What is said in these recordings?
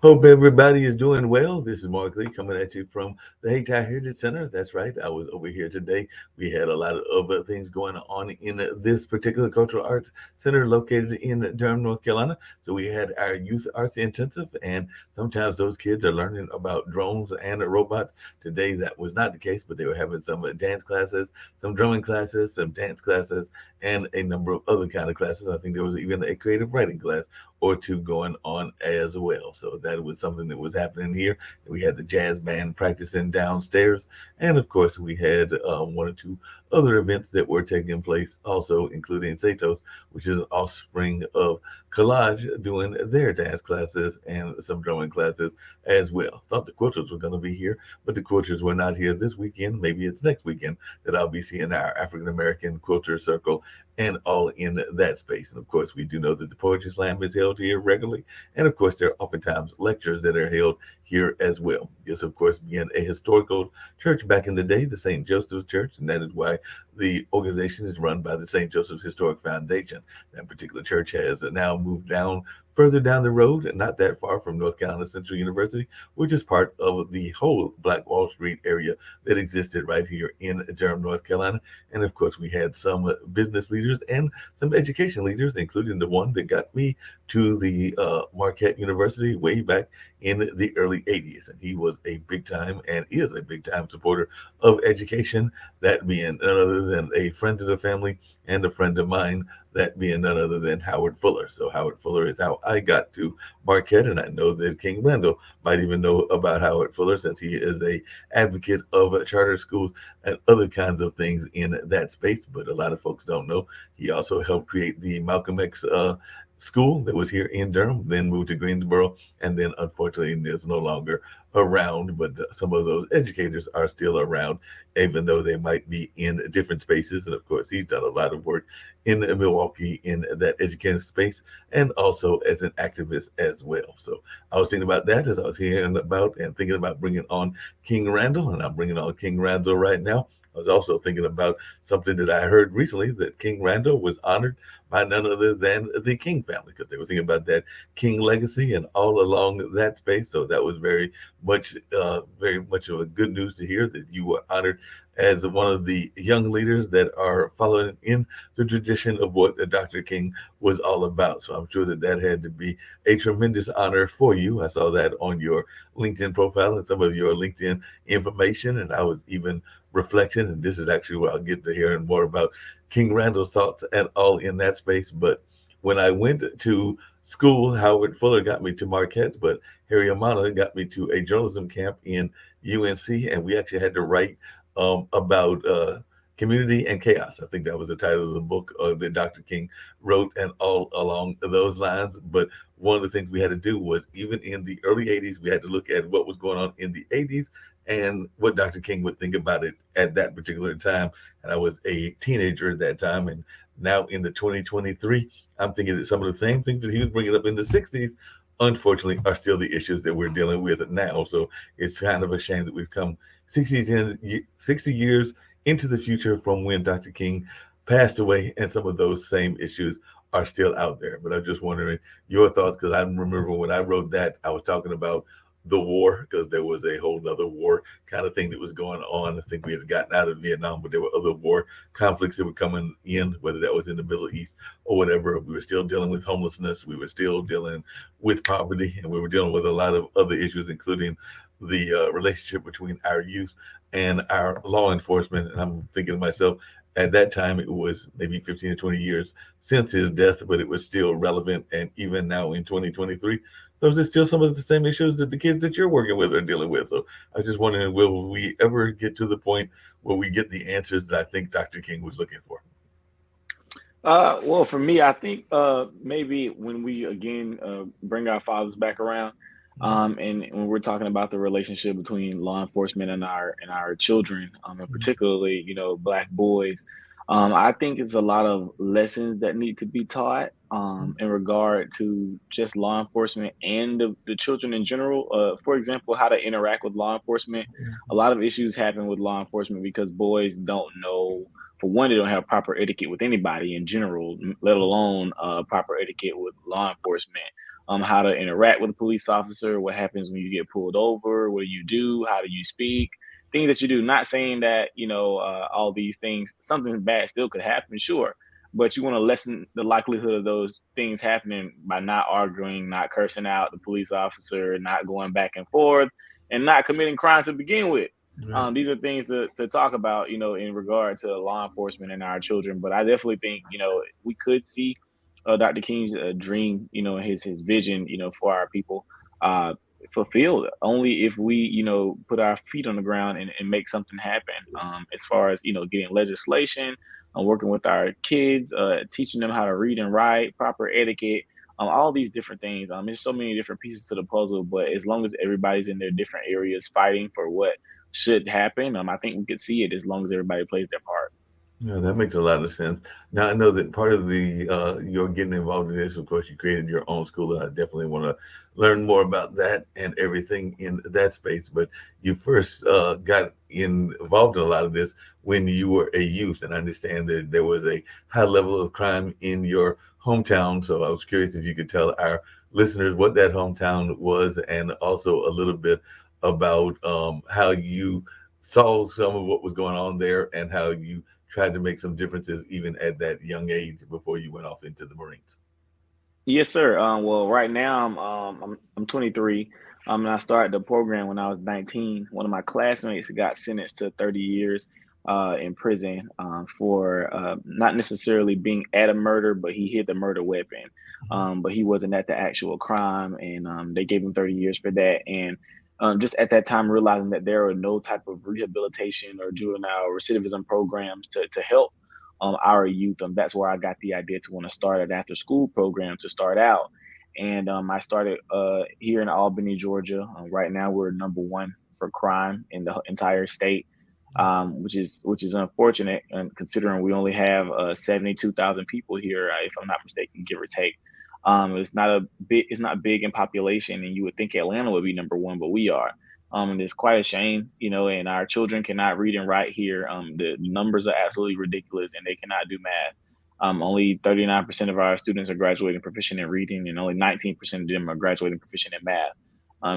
Hope everybody is doing well. This is Mark Lee coming at you from the Hayti Heritage Center. That's right. I was over here today. We had a lot of other things going on in this particular cultural arts center located in Durham, North Carolina. So we had our youth arts intensive, and sometimes those kids are learning about drones and robots. Today that was not the case, but they were having some dance classes, some drumming classes, some dance classes, and a number of other kind of classes. I think there was even a creative writing class or two going on as well. So that was something that was happening here. We had the jazz band practicing downstairs, and of course we had one or two other events that were taking place, also including Satos, which is an offspring of Collage, doing their dance classes and some drumming classes as well. Thought the Quilters were going to be here, but the Quilters were not here this weekend. Maybe it's next weekend that I'll be seeing our African American Quilter Circle and all in that space. And of course, we do know that the Poetry Slam is held here regularly. And of course, there are oftentimes lectures that are held here as well. This, of course, being a historical church back in the day, the St. Joseph's Church, and that is why the organization is run by the St. Joseph's Historic Foundation. That particular church has now moved down further down the road and not that far from North Carolina Central University, which is part of the whole Black Wall Street area that existed right here in Durham, North Carolina. And of course, we had some business leaders and some education leaders, including the one that got me to the Marquette University way back in the early 80s. And he was a big time and is a big time supporter of education, that being none other than a friend of the family and a friend of mine, that being none other than Howard Fuller. So Howard Fuller is how I got to Marquette, and I know that King Randall might even know about Howard Fuller since he is a advocate of charter schools and other kinds of things in that space. But a lot of folks don't know he also helped create the Malcolm X school that was here in Durham, then moved to Greensboro, and then unfortunately is no longer around. But some of those educators are still around, even though they might be in different spaces. And of course, he's done a lot of work in Milwaukee in that educator space and also as an activist as well. So I was thinking about that as I was hearing about and thinking about bringing on King Randall, and I'm bringing on King Randall right now. I was also thinking about something that I heard recently, that King Randall was honored by none other than the King family, because they were thinking about that King legacy and all along that space. So that was very much of a good news to hear that you were honored as one of the young leaders that are following in the tradition of what Dr. King was all about. So I'm sure that that had to be a tremendous honor for you. I saw that on your LinkedIn profile and some of your LinkedIn information, and I was even reflection, and this is actually where I'll get to hearing more about King Randall's thoughts and all in that space. But when I went to school, Howard Fuller got me to Marquette, but Harry Amana got me to a journalism camp in UNC, and we actually had to write about community and chaos. I think that was the title of the book that Dr. King wrote, and all along those lines. But one of the things we had to do was, even in the early 80s, we had to look at what was going on in the 80s and what Dr. King would think about it at that particular time. And I was a teenager at that time. And now in the 2023, I'm thinking that some of the same things that he was bringing up in the 60s, unfortunately, are still the issues that we're dealing with now. So it's kind of a shame that we've come 60 years into the future from when Dr. King passed away, and some of those same issues are still out there. But I'm just wondering your thoughts, because I remember when I wrote that, I was talking about the war, because there was a whole other war kind of thing that was going on. I think we had gotten out of Vietnam, but there were other war conflicts that were coming in, whether that was in the Middle East or whatever. We were still dealing with homelessness. We were still dealing with poverty, and we were dealing with a lot of other issues, including the relationship between our youth and our law enforcement. And I'm thinking to myself, at that time, it was maybe 15 or 20 years since his death, but it was still relevant. And even now in 2023, those are still some of the same issues that the kids that you're working with are dealing with. So I was just wondering, will we ever get to the point where we get the answers that I think Dr. King was looking for? Well, for me, I think maybe when we again bring our fathers back around, and when we're talking about the relationship between law enforcement and our children, and particularly black boys, I think it's a lot of lessons that need to be taught in regard to just law enforcement and the children in general. For example, how to interact with law enforcement. A lot of issues happen with law enforcement because boys don't know, for one, they don't have proper etiquette with anybody in general, let alone proper etiquette with law enforcement. how to interact with a police officer, what happens when you get pulled over, what do you do, how do you speak, things that you do. Not saying that, all these things, something bad still could happen, sure, but you want to lessen the likelihood of those things happening by not arguing, not cursing out the police officer, not going back and forth, and not committing crime to begin with. Right. These are things to talk about, in regard to law enforcement and our children. But I definitely think, we could see Dr. King's dream, his vision, for our people uh, fulfilled only if we, put our feet on the ground and make something happen. As far as, getting legislation, working with our kids, teaching them how to read and write, proper etiquette, all these different things. There's so many different pieces to the puzzle, but as long as everybody's in their different areas fighting for what should happen, I think we could see it as long as everybody plays their part. Yeah, that makes a lot of sense. Now I know that part of the your getting involved in this, of course, you created your own school, and I definitely want to learn more about that and everything in that space. But you first got involved in a lot of this when you were a youth, and I understand that there was a high level of crime in your hometown. So I was curious if you could tell our listeners what that hometown was, and also a little bit about how you saw some of what was going on there and how you tried to make some differences even at that young age before you went off into the Marines. Yes, sir. Well, right now I'm 23. And I started the program when I was 19. One of my classmates got sentenced to 30 years in prison for not necessarily being at a murder, but he hid the murder weapon. But he wasn't at the actual crime, and they gave him 30 years for that. And just at that time, realizing that there are no type of rehabilitation or juvenile recidivism programs to help our youth. That's where I got the idea to want to start an after school program to start out. And I started here in Albany, Georgia. Right now, we're number one for crime in the entire state, which is unfortunate, and considering we only have 72,000 people here, if I'm not mistaken, give or take. It's not big in population, and you would think Atlanta would be number one, but we are. And it's quite a shame, and our children cannot read and write here. The numbers are absolutely ridiculous, and they cannot do math. Only 39% of our students are graduating proficient in reading, and only 19% of them are graduating proficient in math.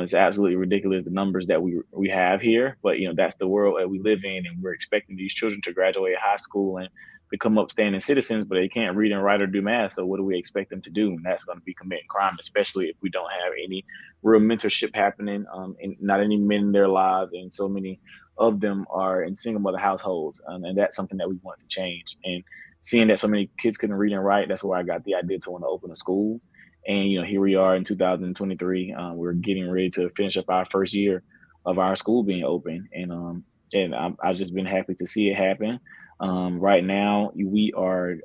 It's absolutely ridiculous the numbers that we have here, but that's the world that we live in, and we're expecting these children to graduate high school and become upstanding citizens, but they can't read and write or do math. So what do we expect them to do? And that's going to be committing crime, especially if we don't have any real mentorship happening, and not any men in their lives, and so many of them are in single mother households, and that's something that we want to change. And seeing that so many kids couldn't read and write, that's where I got the idea to want to open a school. And here we are in 2023. We're getting ready to finish up our first year of our school being open, and I've just been happy to see it happen. Right now, we are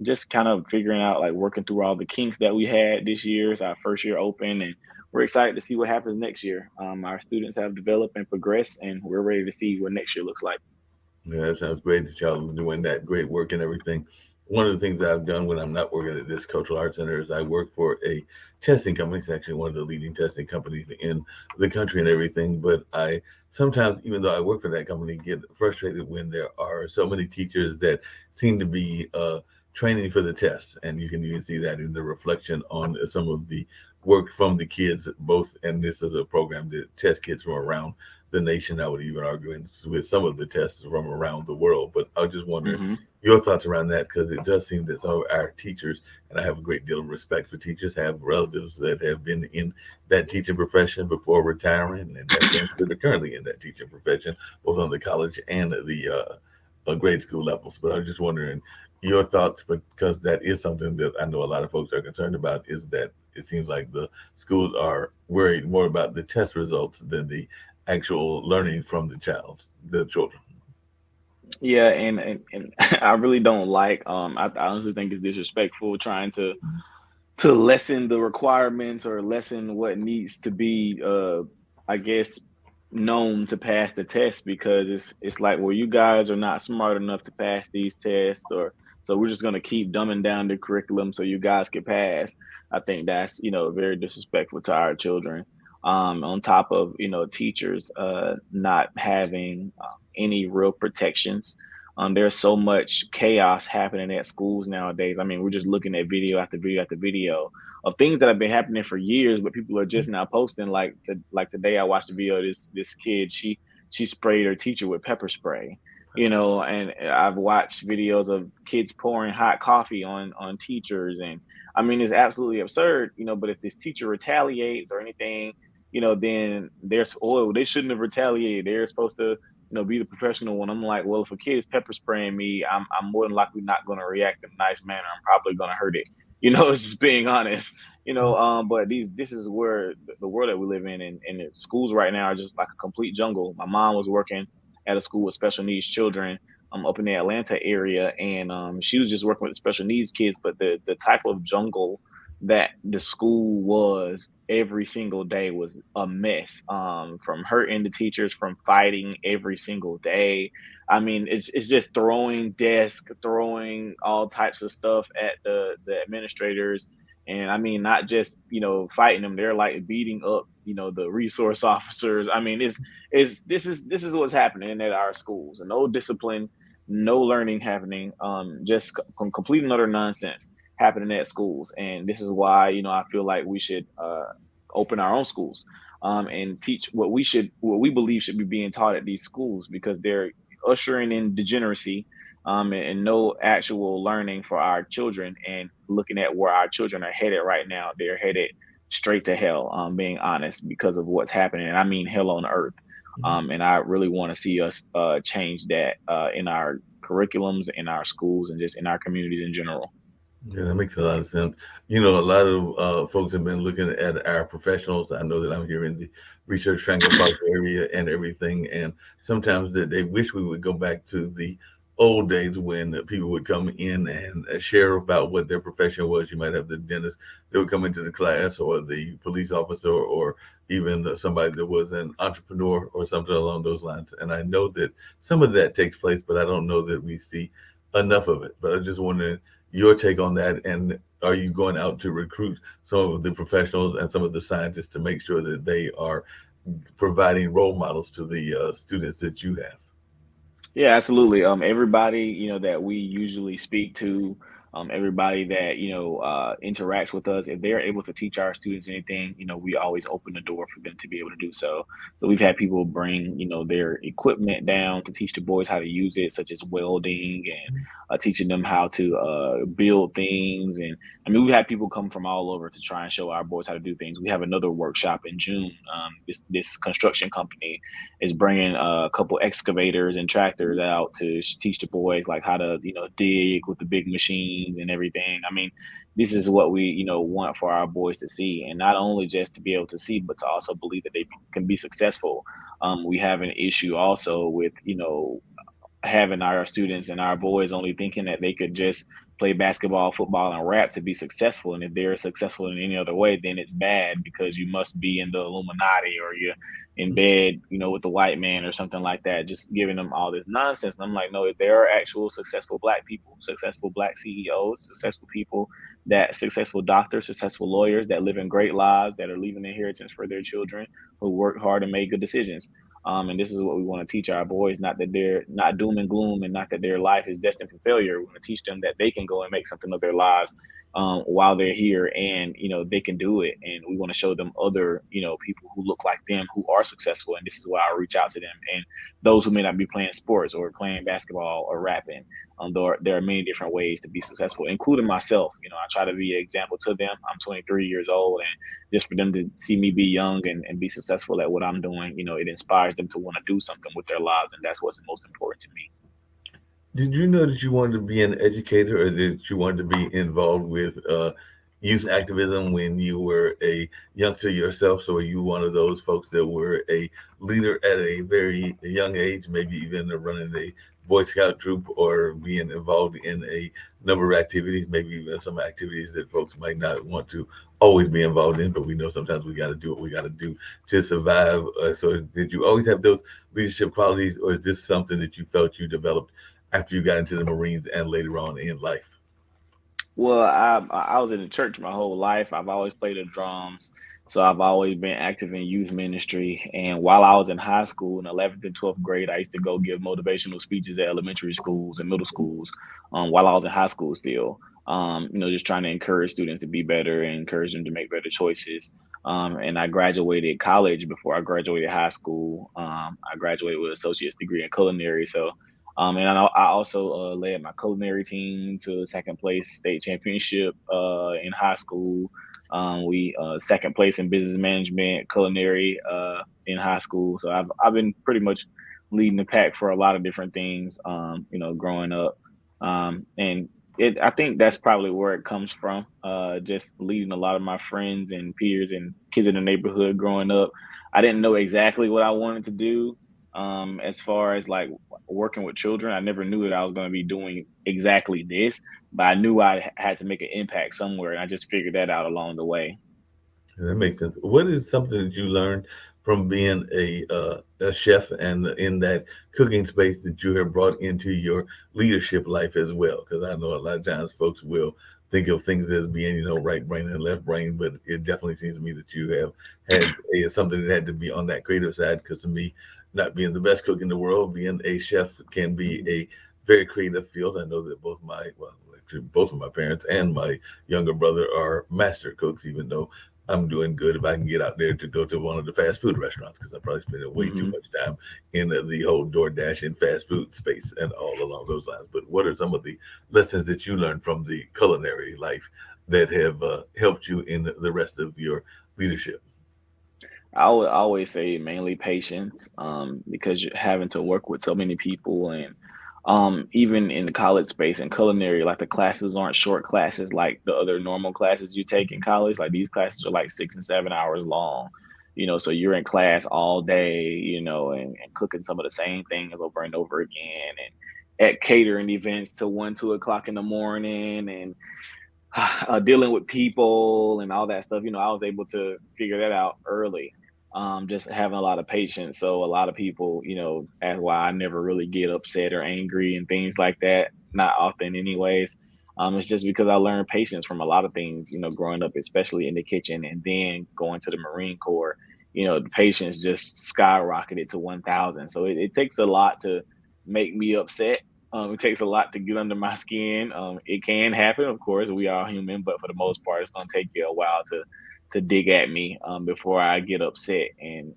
just kind of figuring out, like, working through all the kinks that we had this year. It's our first year open, and we're excited to see what happens next year. Our students have developed and progressed, and we're ready to see what next year looks like. Yeah, that sounds great that y'all are doing that great work and everything. One of the things that I've done when I'm not working at this cultural arts center is I work for a testing company. It's actually one of the leading testing companies in the country and everything. But I sometimes, even though I work for that company, get frustrated when there are so many teachers that seem to be training for the tests. And you can even see that in the reflection on some of the work from the kids, both, and this is a program that tests kids from around the nation. I would even argue with some of the tests from around the world. But I was just wondering Hmm. your thoughts around that, because it does seem that some of our teachers, and I have a great deal of respect for teachers, have relatives that have been in that teaching profession before retiring, and have friends that are currently in that teaching profession, both on the college and the grade school levels. But I was just wondering your thoughts, because that is something that I know a lot of folks are concerned about, is that it seems like the schools are worried more about the test results than the actual learning from the children. Yeah, and I really don't like. I honestly think it's disrespectful trying to lessen the requirements or lessen what needs to be, I guess, known to pass the test, because it's like, well, you guys are not smart enough to pass these tests, or so we're just going to keep dumbing down the curriculum so you guys can pass. I think that's, very disrespectful to our children. On top of, teachers not having any real protections There's so much chaos happening at schools nowadays. I mean, we're just looking at video after video after video of things that have been happening for years, but people are just now posting. Like today, I watched a video of this kid. She sprayed her teacher with pepper spray. And I've watched videos of kids pouring hot coffee on teachers, and I mean, it's absolutely absurd. But if this teacher retaliates or anything, then there's oh, they shouldn't have retaliated. They're supposed to be the professional one. I'm like, well, if a kid is pepper spraying me, I'm more than likely not going to react in a nice manner. I'm probably going to hurt it. It's just being honest. But this is where the world that we live in, and the schools right now are just like a complete jungle. My mom was working at a school with special needs children up in the Atlanta area, and she was just working with special needs kids. But the type of jungle that the school was every single day was a mess. From hurting the teachers, from fighting every single day. I mean, it's just throwing desk, throwing all types of stuff at the administrators. And I mean, not just fighting them; they're like beating up the resource officers. I mean, this is what's happening at our schools. No discipline, no learning happening. Just complete and utter nonsense happening at schools. And this is why I feel like we should open our own schools, and teach what we believe should be being taught at these schools, because they're ushering in degeneracy, and no actual learning for our children. And looking at where our children are headed right now, they're headed straight to hell. Being honest, because of what's happening, and I mean hell on earth. And I really want to see us change that in our curriculums, in our schools, and just in our communities in general. Yeah, that makes a lot of sense. A lot of folks have been looking at our professionals. I know that I'm here in the Research Triangle Park area and everything, and sometimes that they wish we would go back to the old days when people would come in and share about what their profession was. You might have the dentist that would come into the class, or the police officer, or even somebody that was an entrepreneur or something along those lines. And I know that some of that takes place, but I don't know that we see enough of it. But I just wondering your take on that, and are you going out to recruit some of the professionals and some of the scientists to make sure that they are providing role models to the students that you have? Yeah, absolutely. Everybody, that we usually speak to, everybody that, interacts with us, if they're able to teach our students anything, we always open the door for them to be able to do so. So we've had people bring, their equipment down to teach the boys how to use it, such as welding, and teaching them how to build things. And I mean, we've had people come from all over to try and show our boys how to do things. We have another workshop in June. This construction company is bringing a couple excavators and tractors out to teach the boys like how to dig with the big machines and everything. I mean, this is what we want for our boys to see, and not only just to be able to see, but to also believe that they can be successful. We have an issue also with having our students and our boys only thinking that they could just play basketball, football, and rap to be successful. And if they're successful in any other way, then it's bad, because you must be in the Illuminati, or you're in bed, with the white man or something like that, just giving them all this nonsense. And I'm like, no, there are actual successful black people, successful black CEOs, successful people, that successful doctors, successful lawyers that live in great lives, that are leaving inheritance for their children, who work hard and make good decisions. And this is what we want to teach our boys, not that they're not doom and gloom, and not that their life is destined for failure. We want to teach them that they can go and make something of their lives while they're here, and they can do it. And we want to show them other people who look like them, who are successful. And this is why I reach out to them, and those who may not be playing sports or playing basketball or rapping. There are many different ways to be successful, including myself. I try to be an example to them. I'm 23 years old, and just for them to see me be young and be successful at what I'm doing, it inspires them to want to do something with their lives, and that's what's most important to me. Did you know that you wanted to be an educator, or that you wanted to be involved with youth activism when you were a youngster yourself? So, were you one of those folks that were a leader at a very young age, maybe even running a Boy Scout troop, or being involved in a number of activities, maybe even some activities that folks might not want to always be involved in, but we know sometimes we got to do what we got to do to survive. So, did you always have those leadership qualities, or is this something that you felt you developed after you got into the Marines and later on in life? Well, I was in the church my whole life. I've always played the drums So I've always been active in youth ministry. And while I was in high school in 11th and 12th grade, I used to go give motivational speeches at elementary schools and middle schools while I was in high school still. Just trying to encourage students to be better and encourage them to make better choices. And I graduated college before I graduated high school. I graduated with an associate's degree in culinary. And I also led my culinary team to second place state championship in high school. We second place in business management, culinary in high school. So I've been pretty much leading the pack for a lot of different things. Growing up, and I think that's probably where it comes from. Just leading a lot of my friends and peers and kids in the neighborhood growing up. I didn't know exactly what I wanted to do. As far as like working with children, I never knew that I was going to be doing exactly this, but I knew I had to make an impact somewhere, and I just figured that out along the way. That makes sense. What is something that you learned from being a chef and in that cooking space that you have brought into your leadership life as well? Because I know a lot of times folks will think of things as being, right brain and left brain, but it definitely seems to me that you have had something that had to be on that creative side. Because to me, not being the best cook in the world, being a chef can be a very creative field. I know that actually both of my parents and my younger brother are master cooks, even though I'm doing good if I can get out there to go to one of the fast food restaurants because I probably spend way too Hmm. much time in the whole DoorDash and fast food space and all along those lines. But what are some of the lessons that you learned from the culinary life that have helped you in the rest of your leadership? I would always say mainly patience, because you're having to work with so many people, and even in the college space and culinary, like the classes aren't short classes like the other normal classes you take in college. Like these classes are like 6 and 7 hours long, so you're in class all day, and cooking some of the same things over and over again, and at catering events till 1, 2 o'clock in the morning, and dealing with people and all that stuff. I was able to figure that out early. Just having a lot of patience. So a lot of people, that's why I never really get upset or angry and things like that. Not often, anyways. It's just because I learned patience from a lot of things, growing up, especially in the kitchen, and then going to the Marine Corps. The patience just skyrocketed to 1,000. So it takes a lot to make me upset. It takes a lot to get under my skin. It can happen, of course. We are human, but for the most part, it's going to take you a while to dig at me before I get upset. And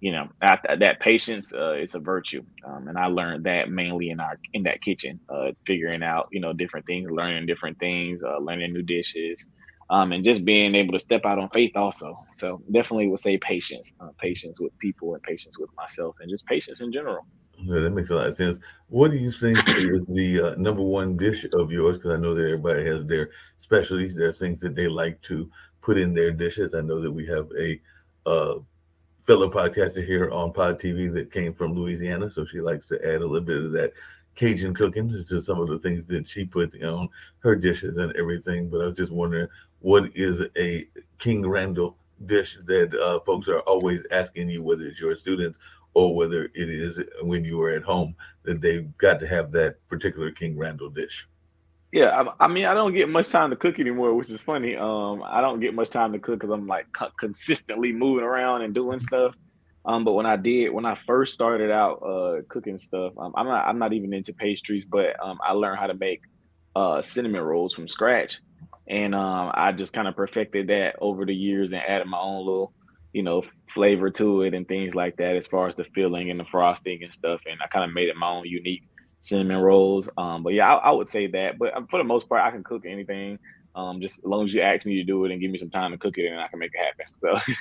that patience is a virtue, and I learned that mainly in that kitchen, figuring out different things, learning different things, learning new dishes, and just being able to step out on faith also. So definitely would say patience, patience with people, and patience with myself, and just patience in general. Yeah, that makes a lot of sense. What do you think is the number one dish of yours? Because I know that everybody has their specialties. There are things that they like to put in their dishes. I know that we have a fellow podcaster here on Pod TV that came from Louisiana, so she likes to add a little bit of that Cajun cooking to some of the things that she puts on her dishes and everything. But I was just wondering, what is a King Randall dish that folks are always asking you, whether it's your students or whether it is when you were at home, that they've got to have that particular King Randall dish? Yeah, I mean, I don't get much time to cook anymore, which is funny. I don't get much time to cook because I'm like consistently moving around and doing stuff. But when I first started out cooking stuff, I'm not even into pastries, but I learned how to make cinnamon rolls from scratch, and I just kind of perfected that over the years and added my own little, flavor to it and things like that, as far as the filling and the frosting and stuff. And I kind of made it my own unique cinnamon rolls. But yeah, I would say that. But for the most part, I can cook anything. Just as long as you ask me to do it and give me some time to cook it, and I can make it happen. So.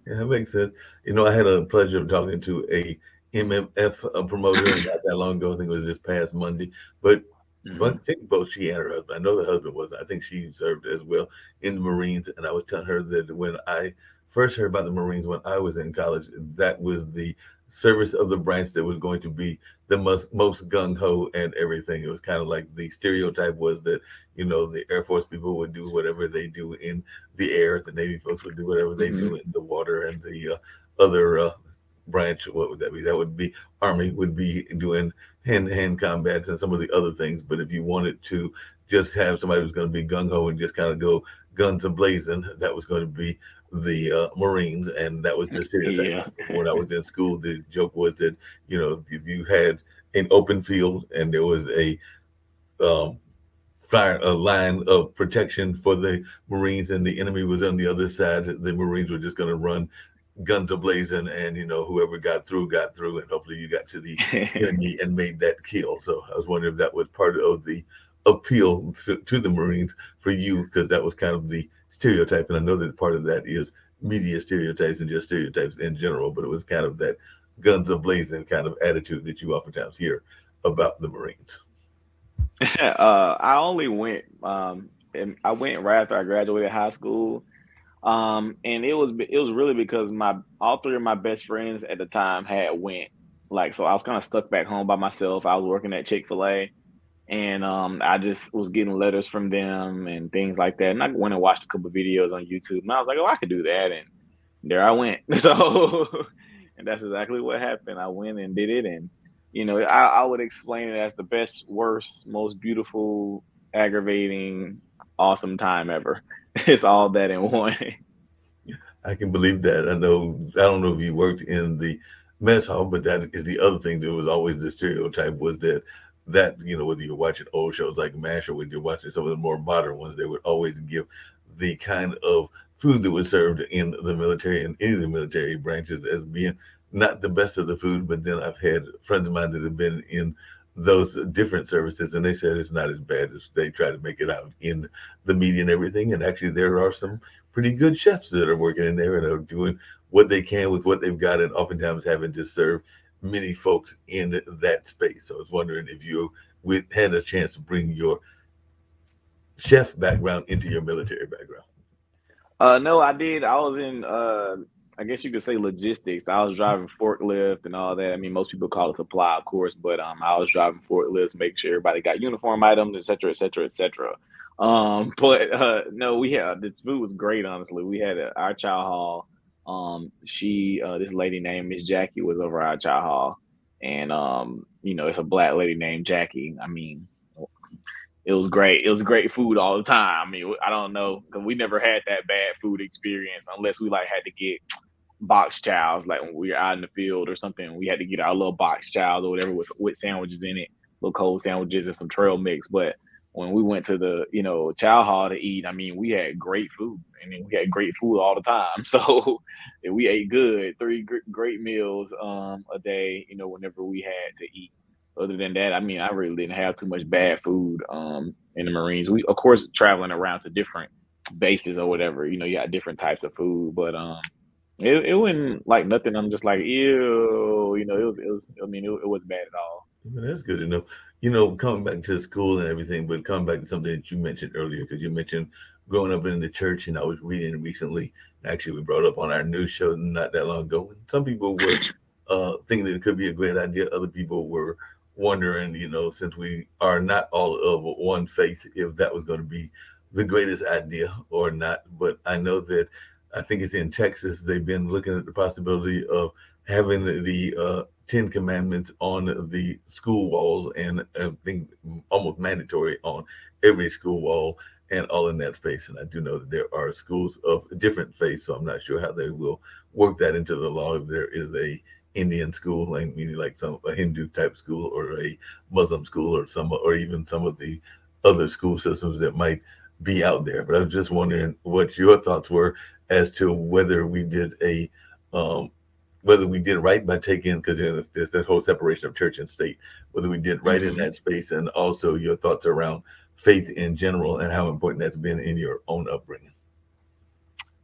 Yeah, that makes sense. I had a pleasure of talking to a MMF promoter not that long ago. I think it was this past Monday. But I Hmm. think both she and her husband, I know the husband was, I think she served as well in the Marines. And I was telling her that when I first heard about the Marines when I was in college, that was the service of the branch that was going to be the most gung ho and everything. It was kind of like the stereotype was that, the Air Force people would do whatever they do in the air, the Navy folks would do whatever they Hmm. do in the water, and the other branch, what would that be? That would be Army would be doing hand-to-hand combats and some of the other things. But if you wanted to just have somebody who's going to be gung ho and just kind of go guns ablazing, that was going to be the Marines, and that was the stereotype. Yeah. When I was in school, the joke was that if you had an open field and there was um, fire a line of protection for the Marines, and the enemy was on the other side, the Marines were just going to run guns ablazing, and whoever got through, and hopefully you got to the enemy and made that kill. So I was wondering if that was part of the appeal to the Marines for you, because that was kind of the stereotype, and I know that part of that is media stereotypes and just stereotypes in general, but it was kind of that guns ablazing kind of attitude that you oftentimes hear about the Marines. I only went and I went right after I graduated high school. And it was really because my all three of my best friends at the time had went. Like, so I was kind of stuck back home by myself. I was working at Chick-fil-A, and I just was getting letters from them and things like that. And I went and watched a couple of videos on YouTube, and I was like, oh, I could do that, and there I went. So, and that's exactly what happened. I went and did it, and I would explain it as the best, worst, most beautiful, aggravating, awesome time ever. It's all that in one. I can believe that. I don't know if you worked in the mess hall, but that is the other thing that was always the stereotype, was that whether you're watching old shows like MASH or whether you're watching some of the more modern ones, they would always give the kind of food that was served in the military and any of the military branches as being not the best of the food. But then I've had friends of mine that have been in those different services, and they said it's not as bad as they try to make it out in the media and everything. And actually, there are some pretty good chefs that are working in there and are doing what they can with what they've got, and oftentimes having to serve many folks in that space. So I was wondering if you had a chance to bring your chef background into your military background. No, I did. I was in I guess you could say logistics. I was driving forklift and all that. I mean, most people call it supply, of course, but I was driving forklifts, make sure everybody got uniform items, et cetera, et cetera, et cetera. But no, we had the food was great, honestly. We had our chow hall. She this lady named Miss Jackie was over our chow hall, and it's a black lady named Jackie. I mean, it was great. It was great food all the time. I mean, I don't know because we never had that bad food experience unless we like had to get box chows, like when we were out in the field or something. We had to get our little box chows or whatever with sandwiches in it, little cold sandwiches and some trail mix. But when we went to the chow hall to eat, I mean, we had great food. I mean, we had great food all the time. So we ate good, three great meals a day. Whenever we had to eat. Other than that, I mean, I really didn't have too much bad food in the Marines. We, of course, traveling around to different bases or whatever. You got different types of food, but it wasn't like nothing. I'm just like, ew. It was. I mean, it wasn't bad at all. Well, that's good to know. Coming back to school and everything, but coming back to something that you mentioned earlier, because you mentioned growing up in the church, and I was reading recently. Actually, we brought up on our news show not that long ago. Some people were thinking that it could be a great idea. Other people were wondering, since we are not all of one faith, if that was going to be the greatest idea or not. But I know that I think it's in Texas. They've been looking at the possibility of having the Ten Commandments on the school walls, and I think almost mandatory on every school wall and all in that space. And I do know that there are schools of different faiths, so I'm not sure how they will work that into the law if there is a Indian school, like meaning like some a Hindu type school or a Muslim school or or even some of the other school systems that might be out there. But I was just wondering what your thoughts were as to um, whether we did right by taking, because there's that whole separation of church and state, whether we did right in Hmm. that space, and also your thoughts around faith in general and how important that's been in your own upbringing.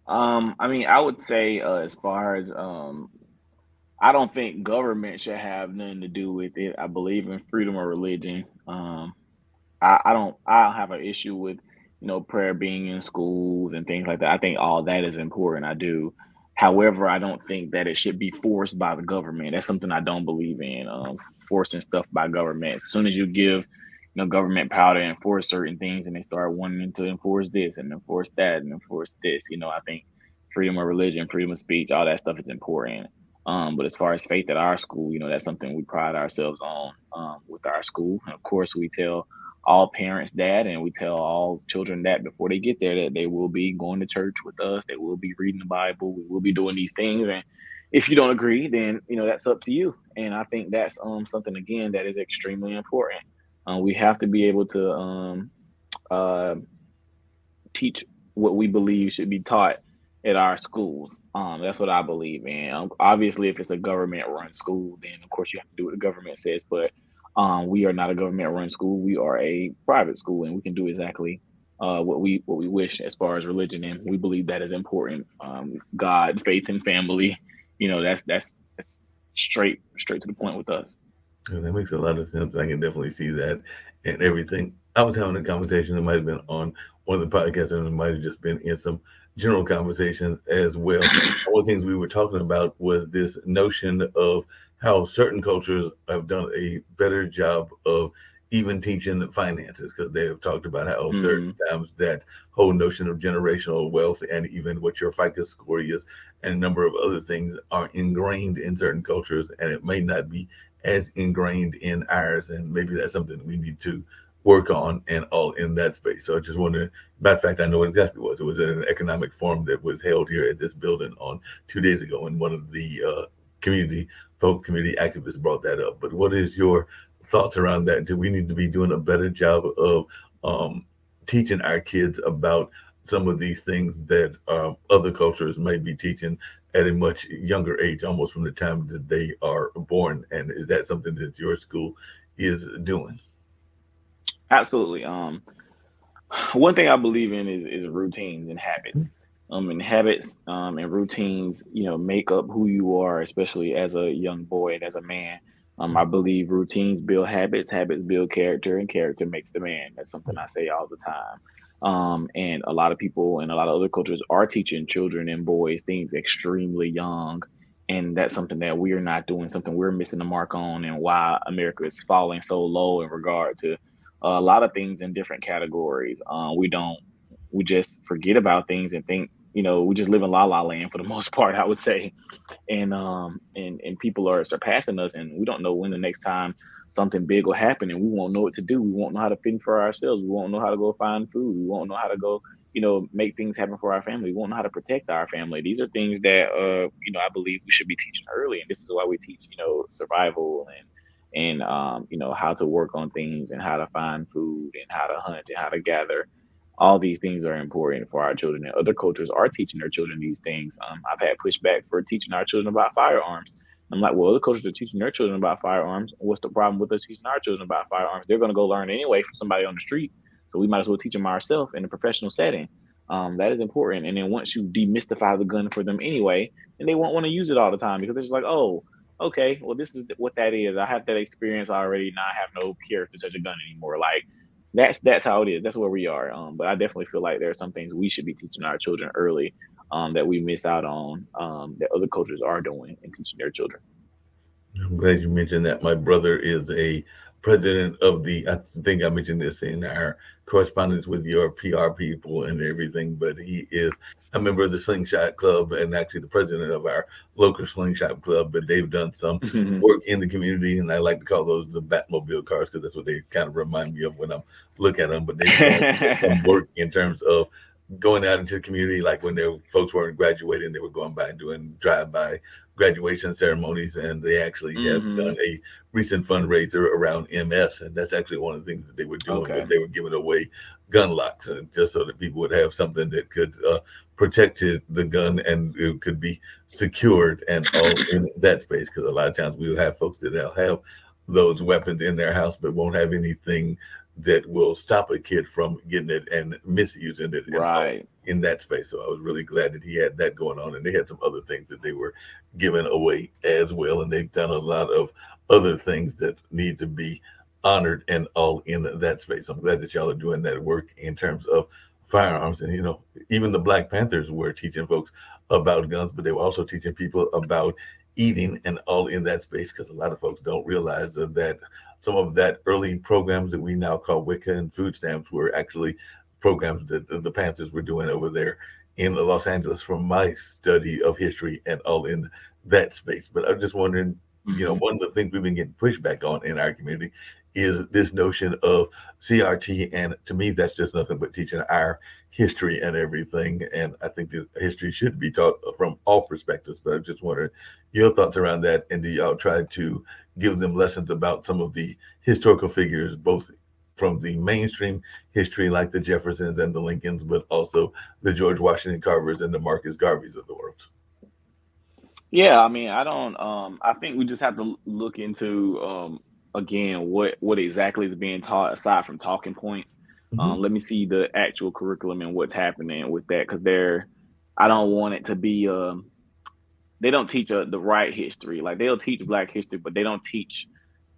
I mean, I would say as far as I don't think government should have nothing to do with it. I believe in freedom of religion. I don't have an issue with prayer being in schools and things like that. I think all that is important. I do. However, I don't think that it should be forced by the government. That's something I don't believe in. Forcing stuff by government. As soon as you give government power to enforce certain things, and they start wanting to enforce this and enforce that and enforce this, I think freedom of religion, freedom of speech, all that stuff is important. But as far as faith at our school, that's something we pride ourselves on with our school. And of course, we tell all parents that, and we tell all children that before they get there, that they will be going to church with us, they will be reading the Bible, we will be doing these things. And if you don't agree, then that's up to you. And I think that's something again that is extremely important. We have to be able to uh, teach what we believe should be taught at our schools. That's what I believe in. Obviously, if it's a government-run school, then of course you have to do what the government says. But we are not a government-run school. We are a private school, and we can do exactly what we wish as far as religion, and we believe that is important. God, faith, and family. That's straight to the point with us. Yeah, that makes a lot of sense. I can definitely see that and everything. I was having a conversation. It might have been on one of the podcasts, and it might have just been in some general conversations as well. One of the things we were talking about was this notion of how certain cultures have done a better job of even teaching finances, because they have talked about how certain Hmm. times that whole notion of generational wealth and even what your FICO score is and a number of other things are ingrained in certain cultures, and it may not be as ingrained in ours, and maybe that's something we need to work on and all in that space. So I just wanted, matter of fact, I know what exactly it was. It was an economic forum that was held here at this building on 2 days ago, and one of the community community activists brought that up. But what is your thoughts around that? Do we need to be doing a better job of um, teaching our kids about some of these things that other cultures may be teaching at a much younger age, almost from the time that they are born? And is that something that your school is doing? Absolutely. One thing I believe in is routines and habits. And habits and routines, make up who you are, especially as a young boy and as a man. I believe routines build habits, habits build character, and character makes the man. That's something I say all the time. And a lot of people and a lot of other cultures are teaching children and boys things extremely young. And that's something that we are not doing, something we're missing the mark on, and why America is falling so low in regard to a lot of things in different categories. We just forget about things and think, we just live in la la land for the most part, I would say. And people are surpassing us, and we don't know when the next time something big will happen, and we won't know what to do. We won't know how to fend for ourselves. We won't know how to go find food. We won't know how to go, make things happen for our family. We won't know how to protect our family. These are things that I believe we should be teaching early, and this is why we teach, survival and how to work on things and how to find food and how to hunt and how to gather. All these things are important for our children, and other cultures are teaching their children these things. I've had pushback for teaching our children about firearms. I'm like, well, other cultures are teaching their children about firearms. What's the problem with us teaching our children about firearms? They're going to go learn anyway from somebody on the street, so we might as well teach them ourselves in a professional setting. That is important. And then once you demystify the gun for them anyway, then they won't want to use it all the time because they're just like, oh, okay, well, this is what that is. I have that experience already. Now I have no care to touch a gun anymore. Like that's how it is. That's where we are. But I definitely feel like there are some things we should be teaching our children early, that we miss out on, that other cultures are doing and teaching their children. I'm glad you mentioned that. My brother is a president of the, I think I mentioned this in our correspondence with your PR people and everything, but he is a member of the Slingshot Club and actually the president of our local Slingshot Club. But they've done some work in the community, and I like to call those the Batmobile cars because that's what they kind of remind me of when I'm looking at them. But they've done some work in terms of going out into the community, like when their folks weren't graduating, they were going by and doing drive-by graduation ceremonies, and they actually have done Hmm. a recent fundraiser around MS, and that's actually one of the things that they were doing was Okay. they were giving away gun locks, just so that people would have something that could protect the gun and it could be secured and all in that space. Because a lot of times we will have folks that will have those weapons in their house, but won't have anything that will stop a kid from getting it and misusing it and all Right. in that space. So I was really glad that he had that going on, and they had some other things that they were giving away as well. And they've done a lot of other things that need to be honored and all in that space. I'm glad that y'all are doing that work in terms of firearms. And, even the Black Panthers were teaching folks about guns, but they were also teaching people about eating and all in that space because a lot of folks don't realize that some of that early programs that we now call WICA and food stamps were actually programs that the Panthers were doing over there in Los Angeles from my study of history and all in that space. But I'm just wondering, Hmm. one of the things we've been getting pushback on in our community is this notion of CRT. And to me, that's just nothing but teaching our history and everything. And I think that history should be taught from all perspectives. But I'm just wondering your thoughts around that. And do y'all try to give them lessons about some of the historical figures, both from the mainstream history, like the Jeffersons and the Lincolns, but also the George Washington Carvers and the Marcus Garveys of the world? Yeah, I mean, I don't. I think we just have to look into again what exactly is being taught aside from talking points. Mm-hmm. Let me see the actual curriculum and what's happening with that because they're. I don't want it to be. They don't teach the right history. Like they'll teach Black history, but they don't teach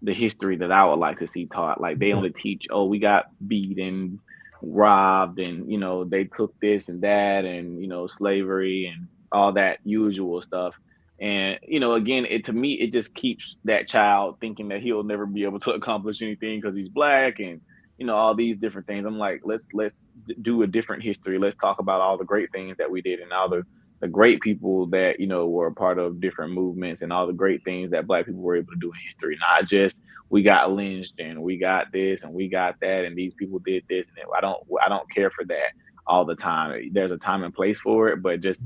the history that I would like to see taught. Like they only teach, oh, we got beat and robbed, and they took this and that, and slavery and all that usual stuff. And again, it to me, it just keeps that child thinking that he'll never be able to accomplish anything because he's Black, and all these different things. I'm like, let's do a different history. Let's talk about all the great things that we did and all the great people that were a part of different movements and all the great things that Black people were able to do in history. Not just we got lynched and we got this and we got that and these people did this and I don't care for that all the time. There's a time and place for it, but just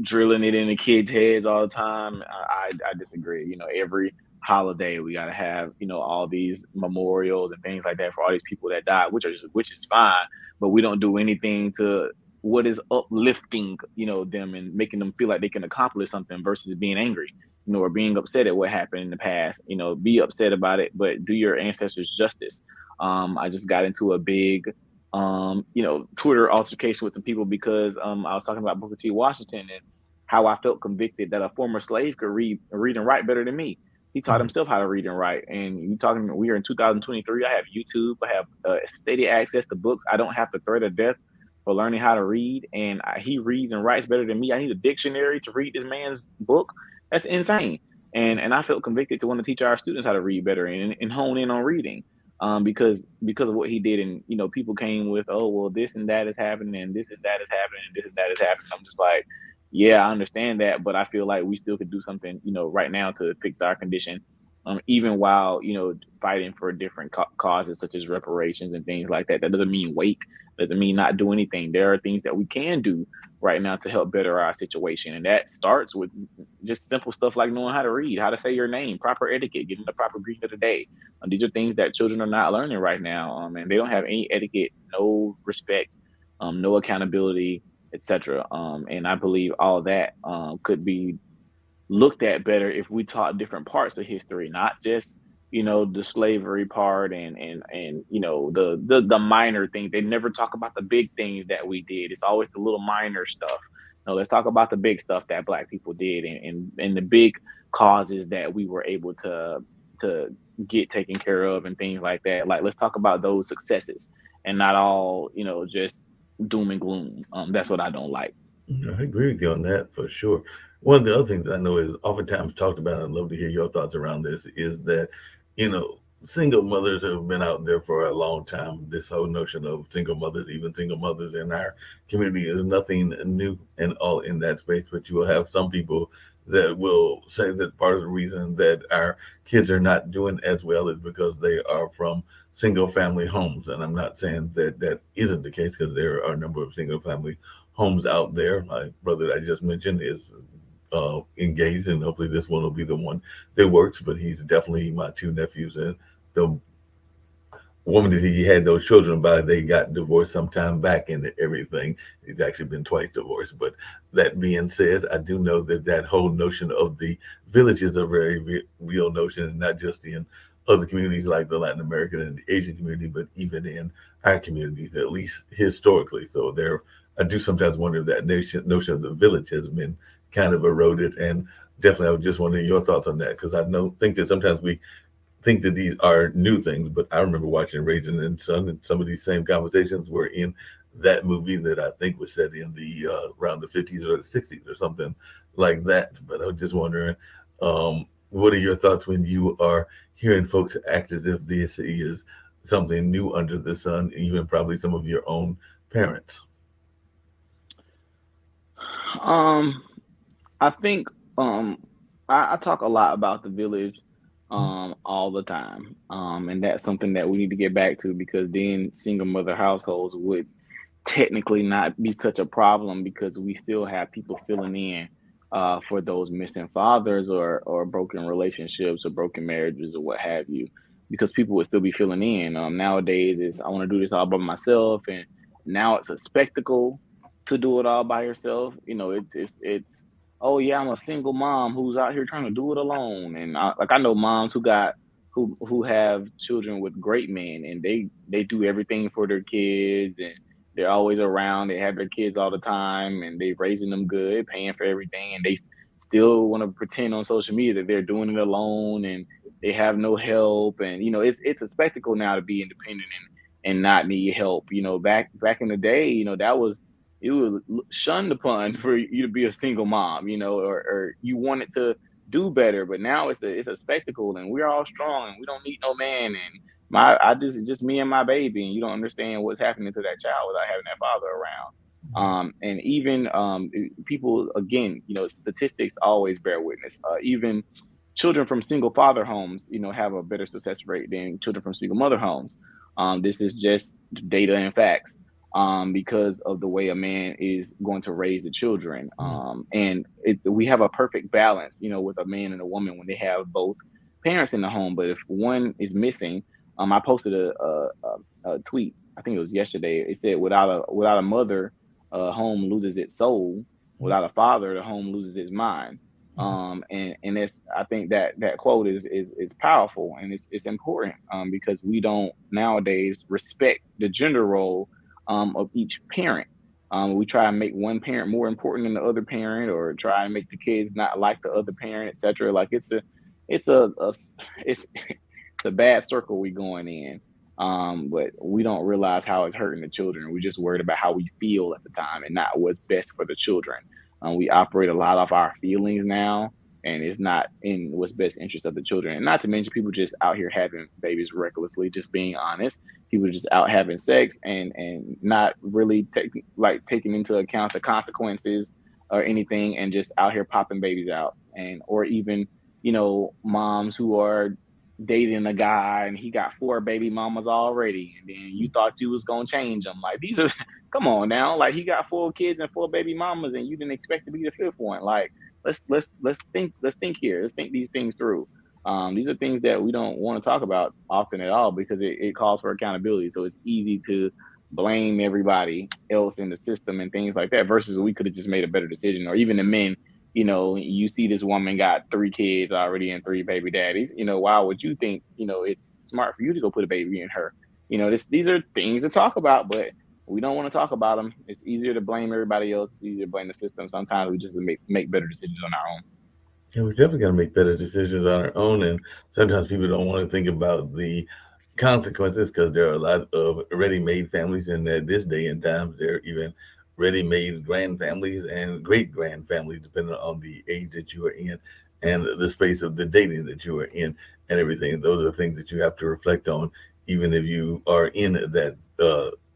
drilling it in the kids' heads all the time, I disagree. Every holiday we got to have all these memorials and things like that for all these people that died, which is fine, but we don't do anything to what is uplifting them and making them feel like they can accomplish something versus being angry or being upset at what happened in the past. Be upset about it, but do your ancestors justice. I just got into a big Twitter altercation with some people because I was talking about Booker T. Washington and how I felt convicted that a former slave could read and write better than me. He taught himself how to read and write. And you talking, we are in 2023. I have YouTube. I have steady access to books. I don't have the threat of death for learning how to read. And he reads and writes better than me. I need a dictionary to read this man's book. That's insane. And I felt convicted to want to teach our students how to read better and hone in on reading because of what he did. And people came with, oh well, this and that is happening and this and that is happening and this and that is happening. I'm just like, yeah, I understand that, but I feel like we still could do something right now to fix our condition, even while fighting for different causes such as reparations and things like that. That doesn't mean wait, doesn't mean not do anything. There are things that we can do right now to help better our situation, and that starts with just simple stuff like knowing how to read, how to say your name, proper etiquette, getting the proper greeting of the day. These are things that children are not learning right now, and they don't have any etiquette, no respect, no accountability, etc. And I believe all of that could be looked at better if we taught different parts of history, not just the slavery part and the minor things. They never talk about the big things that we did. It's always the little minor stuff. No, let's talk about the big stuff that Black people did and the big causes that we were able to get taken care of and things like that. Like let's talk about those successes and not all just doom and gloom. That's what I don't like. I agree with you on that for sure. One of the other things I know is oftentimes talked about, and I'd love to hear your thoughts around this, is that, you know, single mothers have been out there for a long time. This whole notion of single mothers, even single mothers in our community, is nothing new and all in that space. But you will have some people that will say that part of the reason that our kids are not doing as well is because they are from single family homes. And I'm not saying that that isn't the case because there are a number of single family homes out there. My brother that I just mentioned is engaged, and hopefully this one will be the one that works. But he's definitely my two nephews, and the woman that he had those children by, they got divorced some time back and everything. He's actually been twice divorced. But that being said, I do know that that whole notion of the village is a very real notion, and not just in other communities like the Latin American and the Asian community, but even in our communities, at least historically. So there, I do sometimes wonder if that notion of the village has been kind of eroded. And definitely, I was just wondering your thoughts on that, because I know think that sometimes we think that these are new things, but I remember watching Raisin and Son, and some of these same conversations were in that movie that I think was set in the around the 50s or the 60s or something like that. But I was just wondering, what are your thoughts when you are hearing folks act as if this is something new under the sun, even probably some of your own parents? Um, I think I talk a lot about the village all the time. And that's something that we need to get back to, because then single mother households would technically not be such a problem, because we still have people filling in for those missing fathers, or broken relationships or broken marriages or what have you, because people would still be filling in. Nowadays, is I want to do this all by myself, and now it's a spectacle to do it all by yourself. It's oh yeah, I'm a single mom who's out here trying to do it alone, and I know moms who have children with great men, and they do everything for their kids, and they're always around. They have their kids all the time, and they raising them good, paying for everything, and they still want to pretend on social media that they're doing it alone, and they have no help. And it's a spectacle now to be independent and not need help. Back in the day, that was it was shunned upon for you to be a single mom, or you wanted to do better. But now it's a spectacle, and we're all strong, and we don't need no man. And just me and my baby, and you don't understand what's happening to that child without having that father around. And even people, again, statistics always bear witness. Even children from single father homes, have a better success rate than children from single mother homes. This is just data and facts. Because of the way a man is going to raise the children. And we have a perfect balance, with a man and a woman when they have both parents in the home. But if one is missing, I posted a tweet. I think it was yesterday. It said, "Without a mother, a home loses its soul. Without a father, the home loses its mind." And it's I think that quote is powerful, and it's important, because we don't nowadays respect the gender role of each parent. We try and make one parent more important than the other parent, or try and make the kids not like the other parent, etc. Like it's it's a bad circle we going in. But we don't realize how it's hurting the children. We're just worried about how we feel at the time, and not what's best for the children. We operate a lot off our feelings now, and it's not in what's best interest of the children. And not to mention, people just out here having babies recklessly. Just being honest, people just out having sex, and not really taking into account the consequences or anything, and just out here popping babies out. And or even moms who are dating a guy, and he got four baby mamas already, and then you thought you was gonna change them. Like, these are come on now, like, he got four kids and four baby mamas, and you didn't expect to be the fifth one. Like, let's think here, let's think these things through. These are things that we don't want to talk about often at all, because it calls for accountability. So it's easy to blame everybody else in the system and things like that, versus we could have just made a better decision. Or even the men, you see this woman got three kids already and three baby daddies. Why would you think, it's smart for you to go put a baby in her? These are things to talk about, but we don't want to talk about them. It's easier to blame everybody else. It's easier to blame the system. Sometimes we just make better decisions on our own. Yeah, we definitely got to make better decisions on our own, and sometimes people don't want to think about the consequences because there are a lot of ready-made families, and at this day and time, there are even ready-made grand families and great-grand families, depending on the age that you are in and the space of the dating that you are in, and everything. Those are things that you have to reflect on, even if you are in that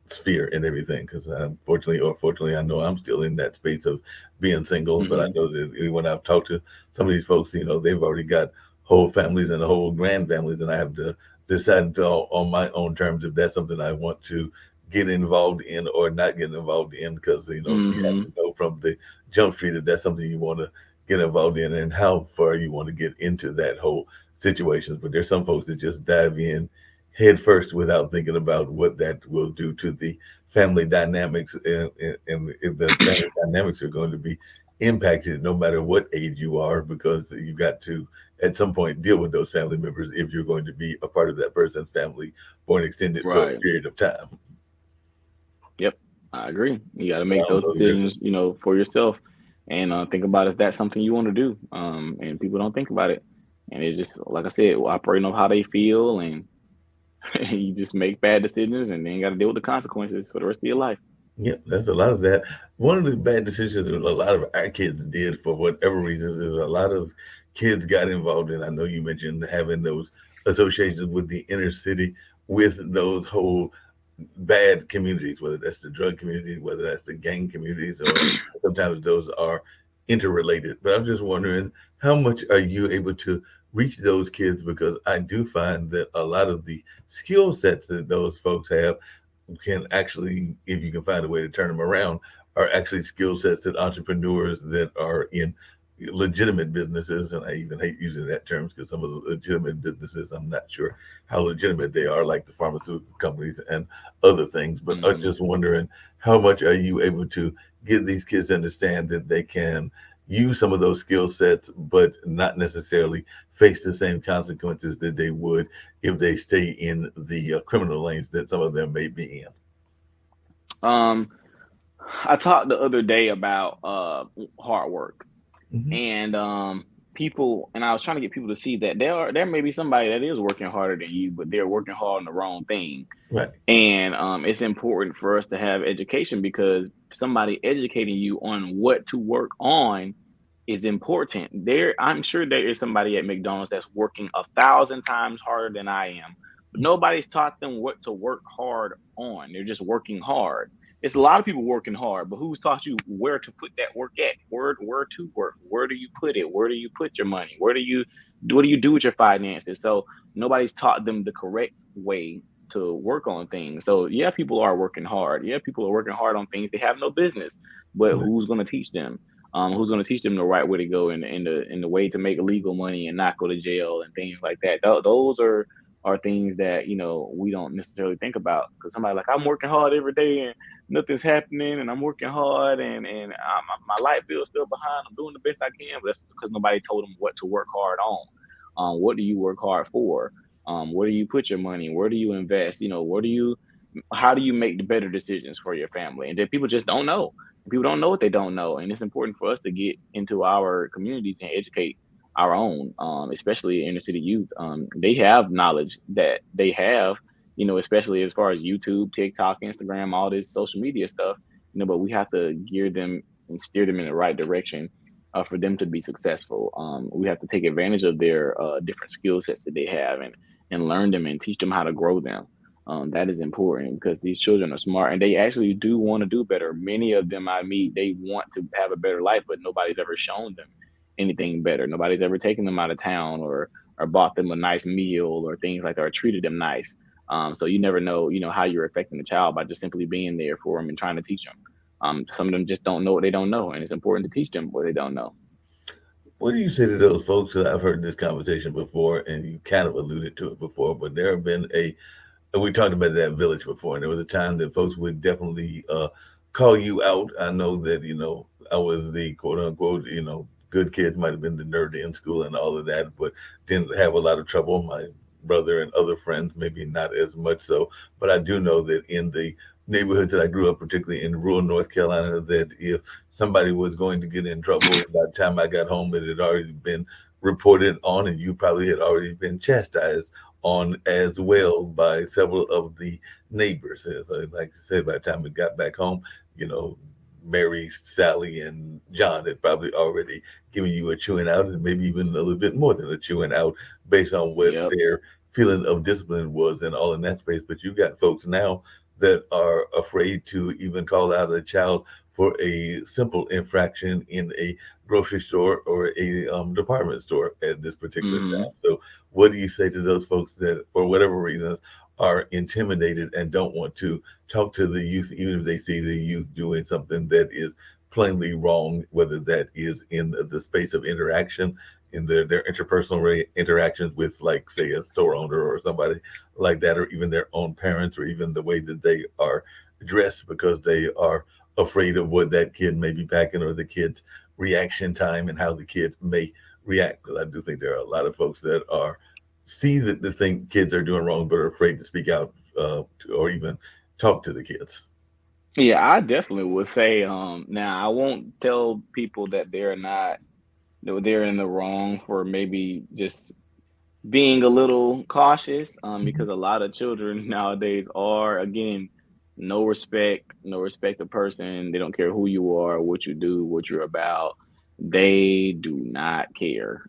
sphere and everything. Because unfortunately or fortunately, I know I'm still in that space of being single, but I Hmm. know that when I've talked to some of these folks, they've already got whole families and whole grand families, and I have to decide on my own terms if that's something I want to get involved in or not get involved in, because you have to Hmm. know from the jump street if that's something you want to get involved in and how far you want to get into that whole situation. But there's some folks that just dive in head first without thinking about what that will do to the family dynamics, and if the family dynamics are going to be impacted no matter what age you are, because you got to at some point deal with those family members if you're going to be a part of that person's family for an extended Right. period of time. Yep. I agree. You got to But I make don't those know there. decisions, for yourself, and think about if that's something you want to do. And people don't think about it, and it just, like I said, operating on how they feel, and you just make bad decisions, and then you got to deal with the consequences for the rest of your life. Yep, that's a lot of that. One of the bad decisions that a lot of our kids did for whatever reasons is a lot of kids got involved in. I know you mentioned having those associations with the inner city, with those whole bad communities, whether that's the drug community, whether that's the gang communities, or sometimes those are interrelated. But I'm just wondering, how much are you able to reach those kids, because I do find that a lot of the skill sets that those folks have can actually, if you can find a way to turn them around, are actually skill sets that entrepreneurs that are in legitimate businesses, and I even hate using that term because some of the legitimate businesses, I'm not sure how legitimate they are, like the pharmaceutical companies and other things. But I'm Hmm. just wondering, how much are you able to get these kids to understand that they can use some of those skill sets, but not necessarily face the same consequences that they would if they stay in the criminal lanes that some of them may be Um, I talked the other day about hard work. in? Hmm. And people, and I was trying to get people to see that there may be somebody that is working harder than you, but they're working hard on the wrong thing. Right. And it's important for us to have education, because somebody educating you on what to work on is important. I'm sure there is somebody at McDonald's that's working 1,000 times harder than I am, but nobody's taught them what to work hard on. They're just working hard. It's a lot of people working hard, but who's taught you where to put that work at? Where to work? Where do you put it? Where do you put your money? What do you do with your finances? So nobody's taught them the correct way to work on things. So yeah, people are working hard. Yeah, people are working hard on things they have no business. But Right. who's going to teach them? Who's going to teach them the right way to go, in the way to make legal money and not go to jail and things like that? Those are things that we don't necessarily think about, because somebody like, I'm working hard every day and nothing's happening, and I'm working hard, and my light bill's still behind. I'm doing the best I can, but that's because nobody told them what to work hard on. What do you work hard for? Where do you put your money? Where do you invest? Where do you how do you make the better decisions for your family? And then people just don't know. People don't know what they don't know, and it's important for us to get into our communities and educate our own, especially inner city youth. They have knowledge that they have, especially as far as YouTube, TikTok, Instagram, all this social media stuff. But we have to gear them and steer them in the right direction, for them to be successful. We have to take advantage of their different skill sets that they have, and learn them and teach them how to grow them. That is important, because these children are smart and they actually do want to do better. Many of them I meet, they want to have a better life, but nobody's ever shown them anything better. Nobody's ever taken them out of town, or bought them a nice meal or things like that, or treated them nice. So you never know, how you're affecting the child by just simply being there for them and trying to teach them. Some of them just don't know what they don't know, and it's important to teach them what they don't know. What do you say to those folks that I've heard this conversation before, and you kind of alluded to it before, but there have been and we talked about that village before, and there was a time that folks would definitely call you out. I know that, I was the quote unquote, good kid, might have been the nerd in school and all of that, but didn't have a lot of trouble. My brother and other friends, maybe not as much so, but I do know that in the neighborhoods that I grew up, particularly in rural North Carolina, that if somebody was going to get in trouble, by the time I got home, it had already been reported on, and you probably had already been chastised on as well by several of the neighbors. And so, like I said, by the time we got back home, you know, Mary, Sally, and John had probably already given you a chewing out, and maybe even a little bit more than a chewing out, based on what Yep. their feeling of discipline was and all in that space. But you got folks now that are afraid to even call out a child for a simple infraction in a grocery store or a department store at this particular Hmm. time. So, what do you say to those folks that, for whatever reasons, are intimidated and don't want to talk to the youth, even if they see the youth doing something that is plainly wrong, whether that is in the space of interaction, in their interpersonal interactions with, like, say, a store owner or somebody like that, or even their own parents, or even the way that they are dressed because they are afraid of what that kid may be packing, or the kid's reaction time and how the kid may react. Because I do think there are a lot of folks that are see that the thing kids are doing wrong, but are afraid to speak out, or even talk to the kids. Yeah, I definitely would say. Now I won't tell people that they're in the wrong for maybe just being a little cautious, Mhm. because a lot of children nowadays are, again, no respect of person. They don't care who you are, what you do, what you're about. They do not care.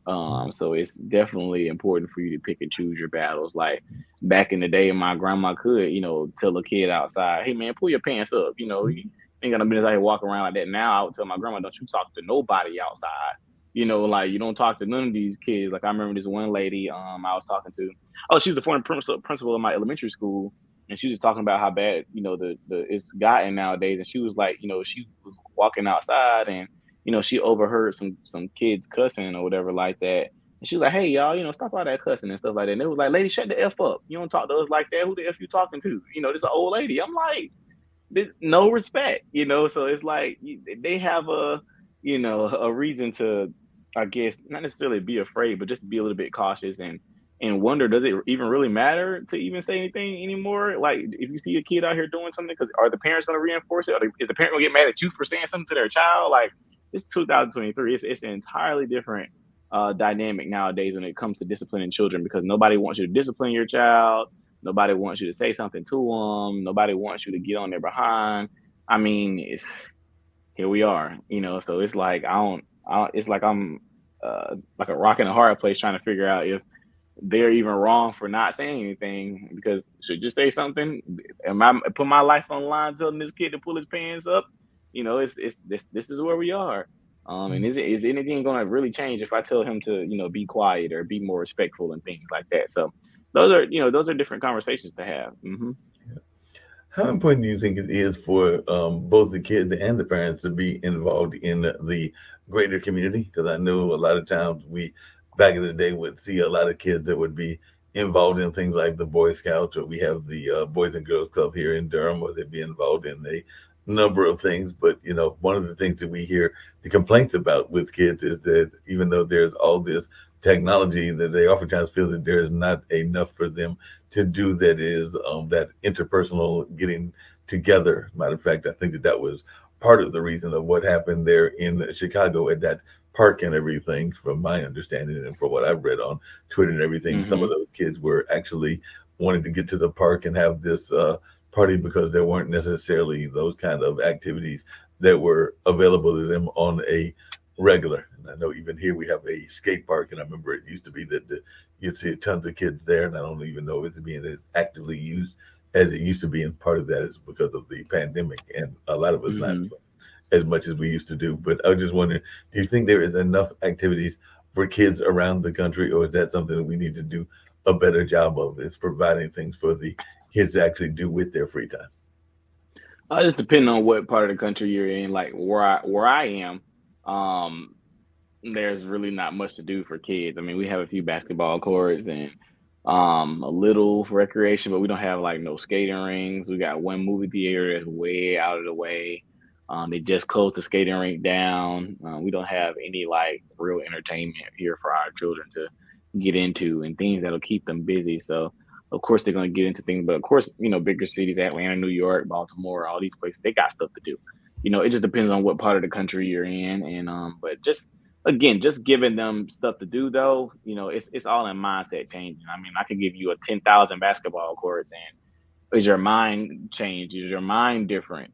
So it's definitely important for you to pick and choose your battles. Like back in the day, my grandma could, tell a kid outside, "Hey man, pull your pants up." You ain't got no business out here walking around like that. Now I would tell my grandma, "Don't you talk to nobody outside." like you don't talk to none of these kids. Like I remember this one lady I was talking to. Oh, she's the former principal of my elementary school, and she was talking about how bad the it's gotten nowadays. And she was like, she was walking outside, and she overheard some kids cussing or whatever like that. And she was like, "Hey y'all, stop all that cussing and stuff like that." And it was like, "Lady, shut the f up. You don't talk to us like that. Who the f you talking to? This is an old lady." I'm like, no respect. So it's like they have a reason to, I guess, not necessarily be afraid, but just be a little bit cautious and wonder, does it even really matter to even say anything anymore? Like, if you see a kid out here doing something, because are the parents going to reinforce it? Is the parent going to get mad at you for saying something to their child? Like, it's 2023. It's an entirely different dynamic nowadays when it comes to disciplining children, because nobody wants you to discipline your child. Nobody wants you to say something to them. Nobody wants you to get on their behind. I mean, it's here we are. So it's like it's like I'm like a rock in a hard place trying to figure out if they're even wrong for not saying anything. Because should you say something? Am I put my life on the line telling this kid to pull his pants up? It's this is where we are. And is anything going to really change if I tell him to be quiet or be more respectful and things like that? So those are different conversations to have. How important do you think it is for both the kids and the parents to be involved in the greater community? Because I know a lot of times we, back in the day, would see a lot of kids that would be involved in things like the Boy Scouts, or we have the Boys and Girls Club here in Durham, where they'd be involved in a number of things. But, one of the things that we hear the complaints about with kids is that even though there's all this technology, that they oftentimes feel that there's not enough for them to do, that is that interpersonal getting together. Matter of fact, I think that that was part of the reason of what happened there in Chicago at that park and everything, from my understanding and from what I've read on Twitter and everything. Some of Hmm. those kids were actually wanting to get to the park and have this party because there weren't necessarily those kind of activities that were available to them on a regular. And I know even here we have a skate park, and I remember it used to be that you'd see tons of kids there, and I don't even know if it's being as actively used as it used to be. And part of that is because of the pandemic, and a lot of us not Hmm. as much as we used to do. But I was just wondering, do you think there is enough activities for kids around the country, or is that something that we need to do a better job of? Is providing things for the kids to actually do with their free time? Just depending on what part of the country you're in. Like where I am, um, there's really not much to do for kids. I mean, we have a few basketball courts and a little recreation, but we don't have like no skating rings. We got one movie theater that's way out of the way. They just closed the skating rink down. We don't have any like real entertainment here for our children to get into and things that'll keep them busy. So of course they're gonna get into things, but of course, bigger cities, Atlanta, New York, Baltimore, all these places, they got stuff to do. It just depends on what part of the country you're in. And but just again, just giving them stuff to do though, it's all in mindset changing. I mean, I could give you a 10,000 basketball courts, and is your mind changed? Is your mind different?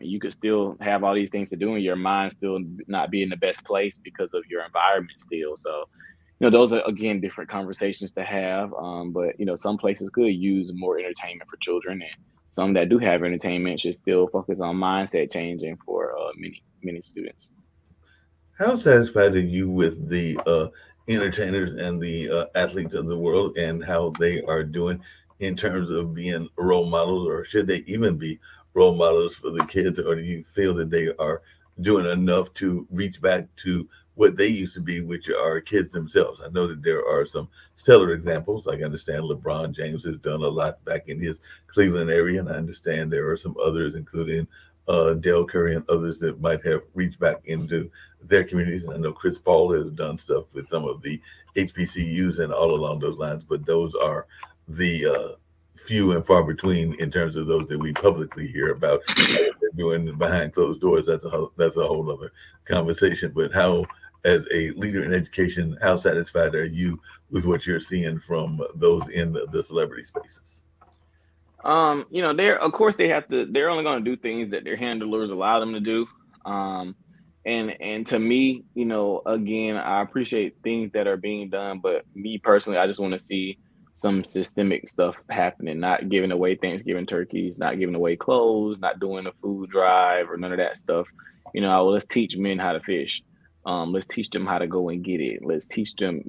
You could still have all these things to do, and your mind still not be in the best place because of your environment still. So, those are again different conversations to have. But some places could use more entertainment for children, and some that do have entertainment should still focus on mindset changing for many students. How satisfied are you with the entertainers and the athletes of the world and how they are doing in terms of being role models, or should they even be role models for the kids, or do you feel that they are doing enough to reach back to what they used to be, which are kids themselves? I know that there are some stellar examples. Like I understand LeBron James has done a lot back in his Cleveland area, and I understand there are some others, including Dale Curry and others, that might have reached back into their communities. And I know Chris Paul has done stuff with some of the HBCUs and all along those lines, but those are the few and far between in terms of those that we publicly hear about. Now, what they're doing behind closed doors, that's a whole other conversation. But how, as a leader in education, how satisfied are you with what you're seeing from those in the celebrity spaces? they're of course they're only gonna do things that their handlers allow them to do. Um and to me, again, I appreciate things that are being done, but me personally, I just want to see some systemic stuff happening, not giving away Thanksgiving turkeys, not giving away clothes, not doing a food drive or none of that stuff. Let's teach men how to fish. Let's teach them how to go and get it. Let's teach them,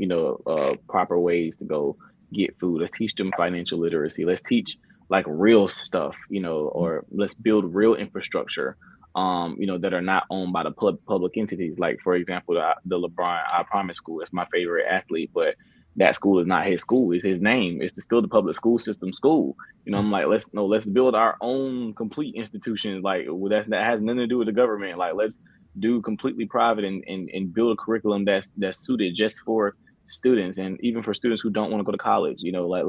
proper ways to go get food. Let's teach them financial literacy. Let's teach like real stuff, or let's build real infrastructure, that are not owned by the public entities. Like, for example, the LeBron I Promise School. That's my favorite athlete, but that school is not his school. It's his name. It's still the public school system school. I'm like, let's build our own complete institutions. Like, that has nothing to do with the government. Like, let's do completely private, and build a curriculum that's suited just for students, and even for students who don't want to go to college. Like,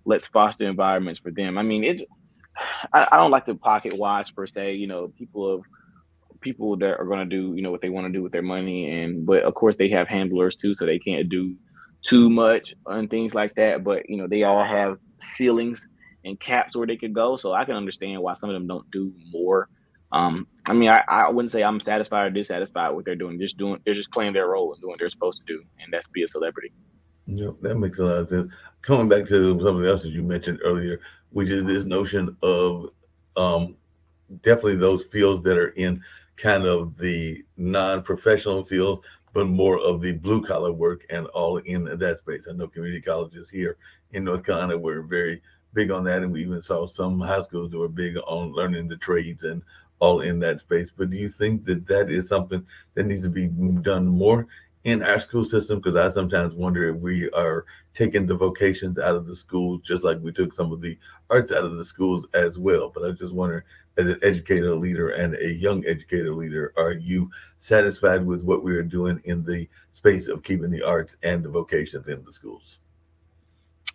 let's foster environments for them. I mean, I don't like to pocket watch per se. People that are going to do what they want to do with their money, and but of course they have handlers too, so they can't do too much and things like that. But they all have ceilings and caps where they could go, so I can understand why some of them don't do more. I mean, I wouldn't say I'm satisfied or dissatisfied with what they're doing. They're just playing their role and doing what they're supposed to do, and that's be a celebrity. That makes a lot of sense. Coming back to something else that you mentioned earlier, which is this notion of um, definitely those fields that are in kind of the non-professional fields, but more of the blue collar work and all in that space. I know community colleges here in North Carolina were very big on that, and we even saw some high schools that were big on learning the trades and all in that space. But do you think that that is something that needs to be done more in our school system? Because I sometimes wonder if we are taking the vocations out of the schools, just like we took some of the arts out of the schools as well. But I just wonder, as an educator leader and a young educator leader, are you satisfied with what we are doing in the space of keeping the arts and the vocations in the schools?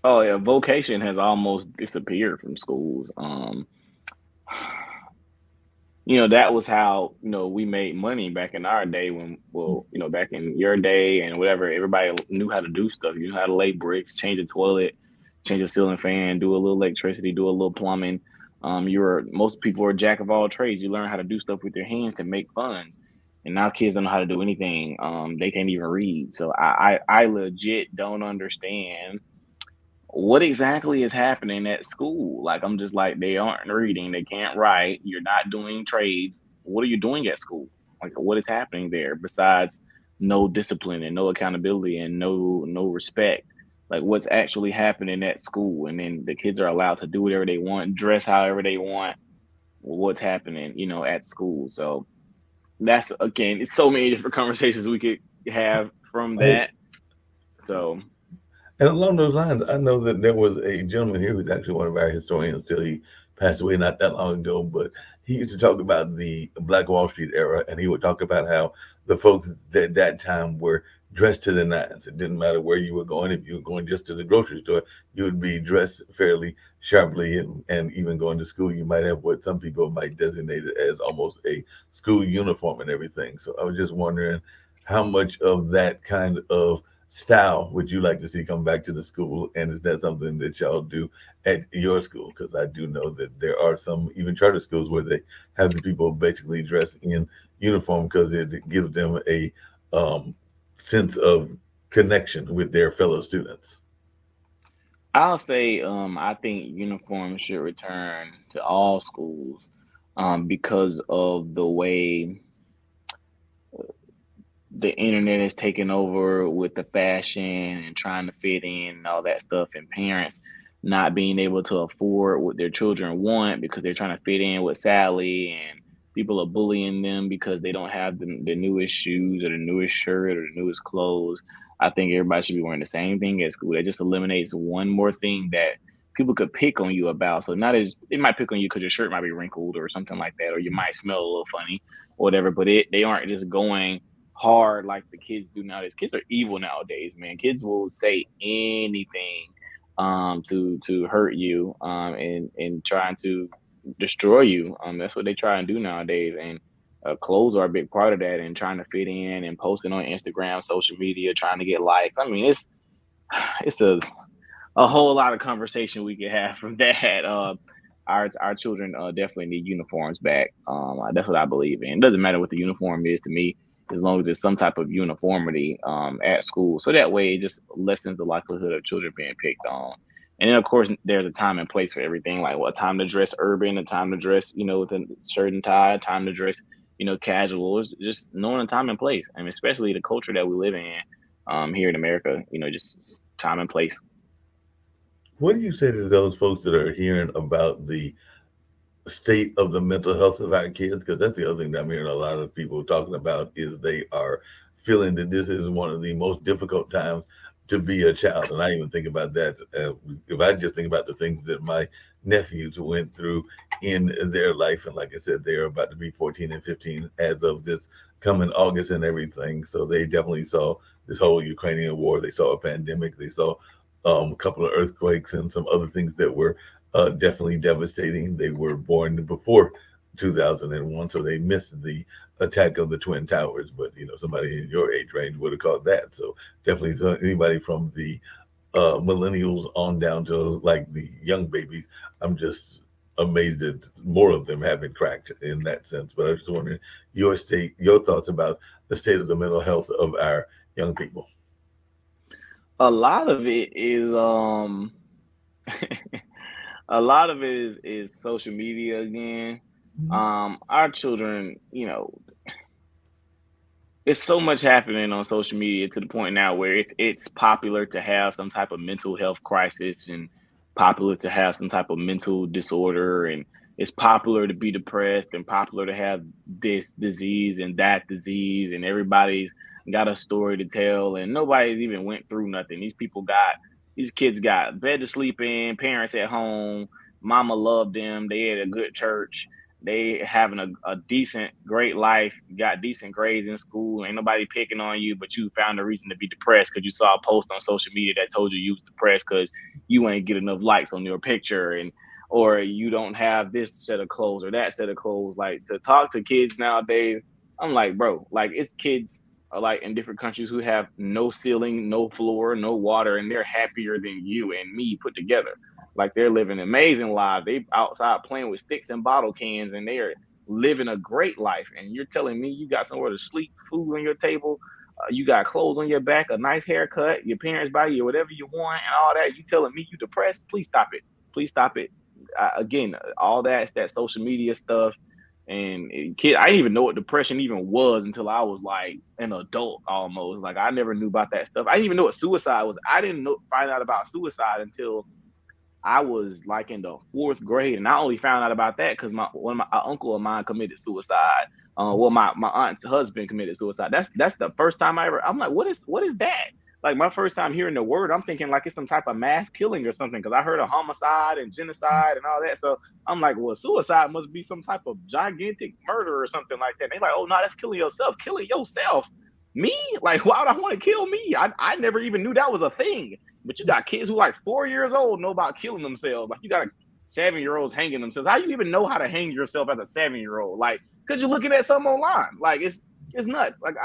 Oh yeah, vocation has almost disappeared from schools. That was how, we made money back in our day when, well, back in your day and whatever, everybody knew how to do stuff. You knew how to lay bricks, change a toilet, change a ceiling fan, do a little electricity, do a little plumbing. Most people are jack of all trades. You learn how to do stuff with your hands to make funds. And now kids don't know how to do anything. They can't even read. So I legit don't understand what exactly is happening at school. Like, I'm just like, they aren't reading, they can't write, you're not doing trades. What are you doing at school? Like, what is happening there besides no discipline and no accountability and no respect? Like, what's actually happening at school? And then the kids are allowed to do whatever they want, dress however they want. What's happening, at school? So that's, again, it's so many different conversations we could have from Oh, that. So and along those lines, I know that there was a gentleman here who's actually one of our historians till he passed away not that long ago, but he used to talk about the Black Wall Street era, and he would talk about how the folks at that time were dressed to the nines. It didn't matter where you were going. If you were going just to the grocery store, you would be dressed fairly sharply, and even going to school, you might have what some people might designate it as almost a school uniform and everything. So I was just wondering how much of that kind of style would you like to see come back to the school? And is that something that y'all do at your school? Because I do know that there are some even charter schools where they have the people basically dressed in uniform because it gives them a sense of connection with their fellow students. I'll say, I think uniforms should return to all schools, because of the way the internet is taking over with the fashion and trying to fit in and all that stuff, and parents not being able to afford what their children want because they're trying to fit in with Sally, and people are bullying them because they don't have the newest shoes or the newest shirt or the newest clothes. I think everybody should be wearing the same thing at school. That just eliminates one more thing that people could pick on you about. So not as they might pick on you because your shirt might be wrinkled or something like that, or you might smell a little funny or whatever. But they aren't just going hard like the kids do nowadays. Kids are evil nowadays, man. Kids will say anything to hurt you, and trying to destroy you. That's what they try and do nowadays. And clothes are a big part of that, and trying to fit in and posting on Instagram, social media, trying to get likes. I mean, it's a whole lot of conversation we could have from that. Our children definitely need uniforms back. That's what I believe in. It doesn't matter what the uniform is to me, as long as there's some type of uniformity at school. So that way, it just lessens the likelihood of children being picked on. And then, of course, there's a time and place for everything. Like, what time to dress urban, a time to dress, with a shirt and tie, a time to dress, casual. It's just knowing the time and place, and especially the culture that we live in here in America. Just time and place. What do you say to those folks that are hearing about the state of the mental health of our kids? Because that's the other thing that I'm hearing a lot of people talking about is they are feeling that this is one of the most difficult times to be a child. And I even think about that. If I just think about the things that my nephews went through in their life, and like I said, they're about to be 14 and 15 as of this coming August and everything. So they definitely saw this whole Ukrainian war. They saw a pandemic. They saw a couple of earthquakes and some other things that were definitely devastating. They were born before 2001, so they missed the attack of the Twin Towers. But somebody in your age range would have caught that. So definitely, anybody from the millennials on down to like the young babies, I'm just amazed that more of them haven't cracked in that sense. But I was just wondering your thoughts about the state of the mental health of our young people. A lot of it is a lot of it is social media again. Our children, it's so much happening on social media to the point now where it's popular to have some type of mental health crisis, and popular to have some type of mental disorder, and it's popular to be depressed, and popular to have this disease and that disease, and everybody's got a story to tell, and nobody's even went through nothing. These kids got bed to sleep in, parents at home, mama loved them, they had a good church, they having a decent, great life, got decent grades in school. Ain't nobody picking on you, but you found a reason to be depressed because you saw a post on social media that told you was depressed because you ain't get enough likes on your picture, and or you don't have this set of clothes or that set of clothes. Like, to talk to kids nowadays, I'm like, bro, like, it's kids like in different countries who have no ceiling, no floor, no water, and they're happier than you and me put together. Like, they're living amazing lives. They outside playing with sticks and bottle cans, and they are living a great life. And you're telling me you got somewhere to sleep, food on your table, you got clothes on your back, a nice haircut, your parents buy you whatever you want, and all that. You telling me you depressed? Please stop it. Please stop it. Again, all that social media stuff. And kid, I didn't even know what depression even was until I was like an adult almost. Like, I never knew about that stuff. I didn't even know what suicide was. I didn't find out about suicide until I was like in the fourth grade, and I only found out about that because my one of my uncle of mine committed suicide. Well, my aunt's husband committed suicide. That's the first time I ever. I'm like, what is that? Like, my first time hearing the word, I'm thinking like it's some type of mass killing or something because I heard of homicide and genocide and all that. So I'm like, well, suicide must be some type of gigantic murder or something like that. And they're like, oh no, that's killing yourself. Killing yourself. Me? Like, why would I want to kill me? I never even knew that was a thing. But you got kids who like 4 years old know about killing themselves. Like, you got 7-year-olds hanging themselves. How you even know how to hang yourself as a 7-year-old? Like, because you're looking at something online. Like, it's nuts. Like,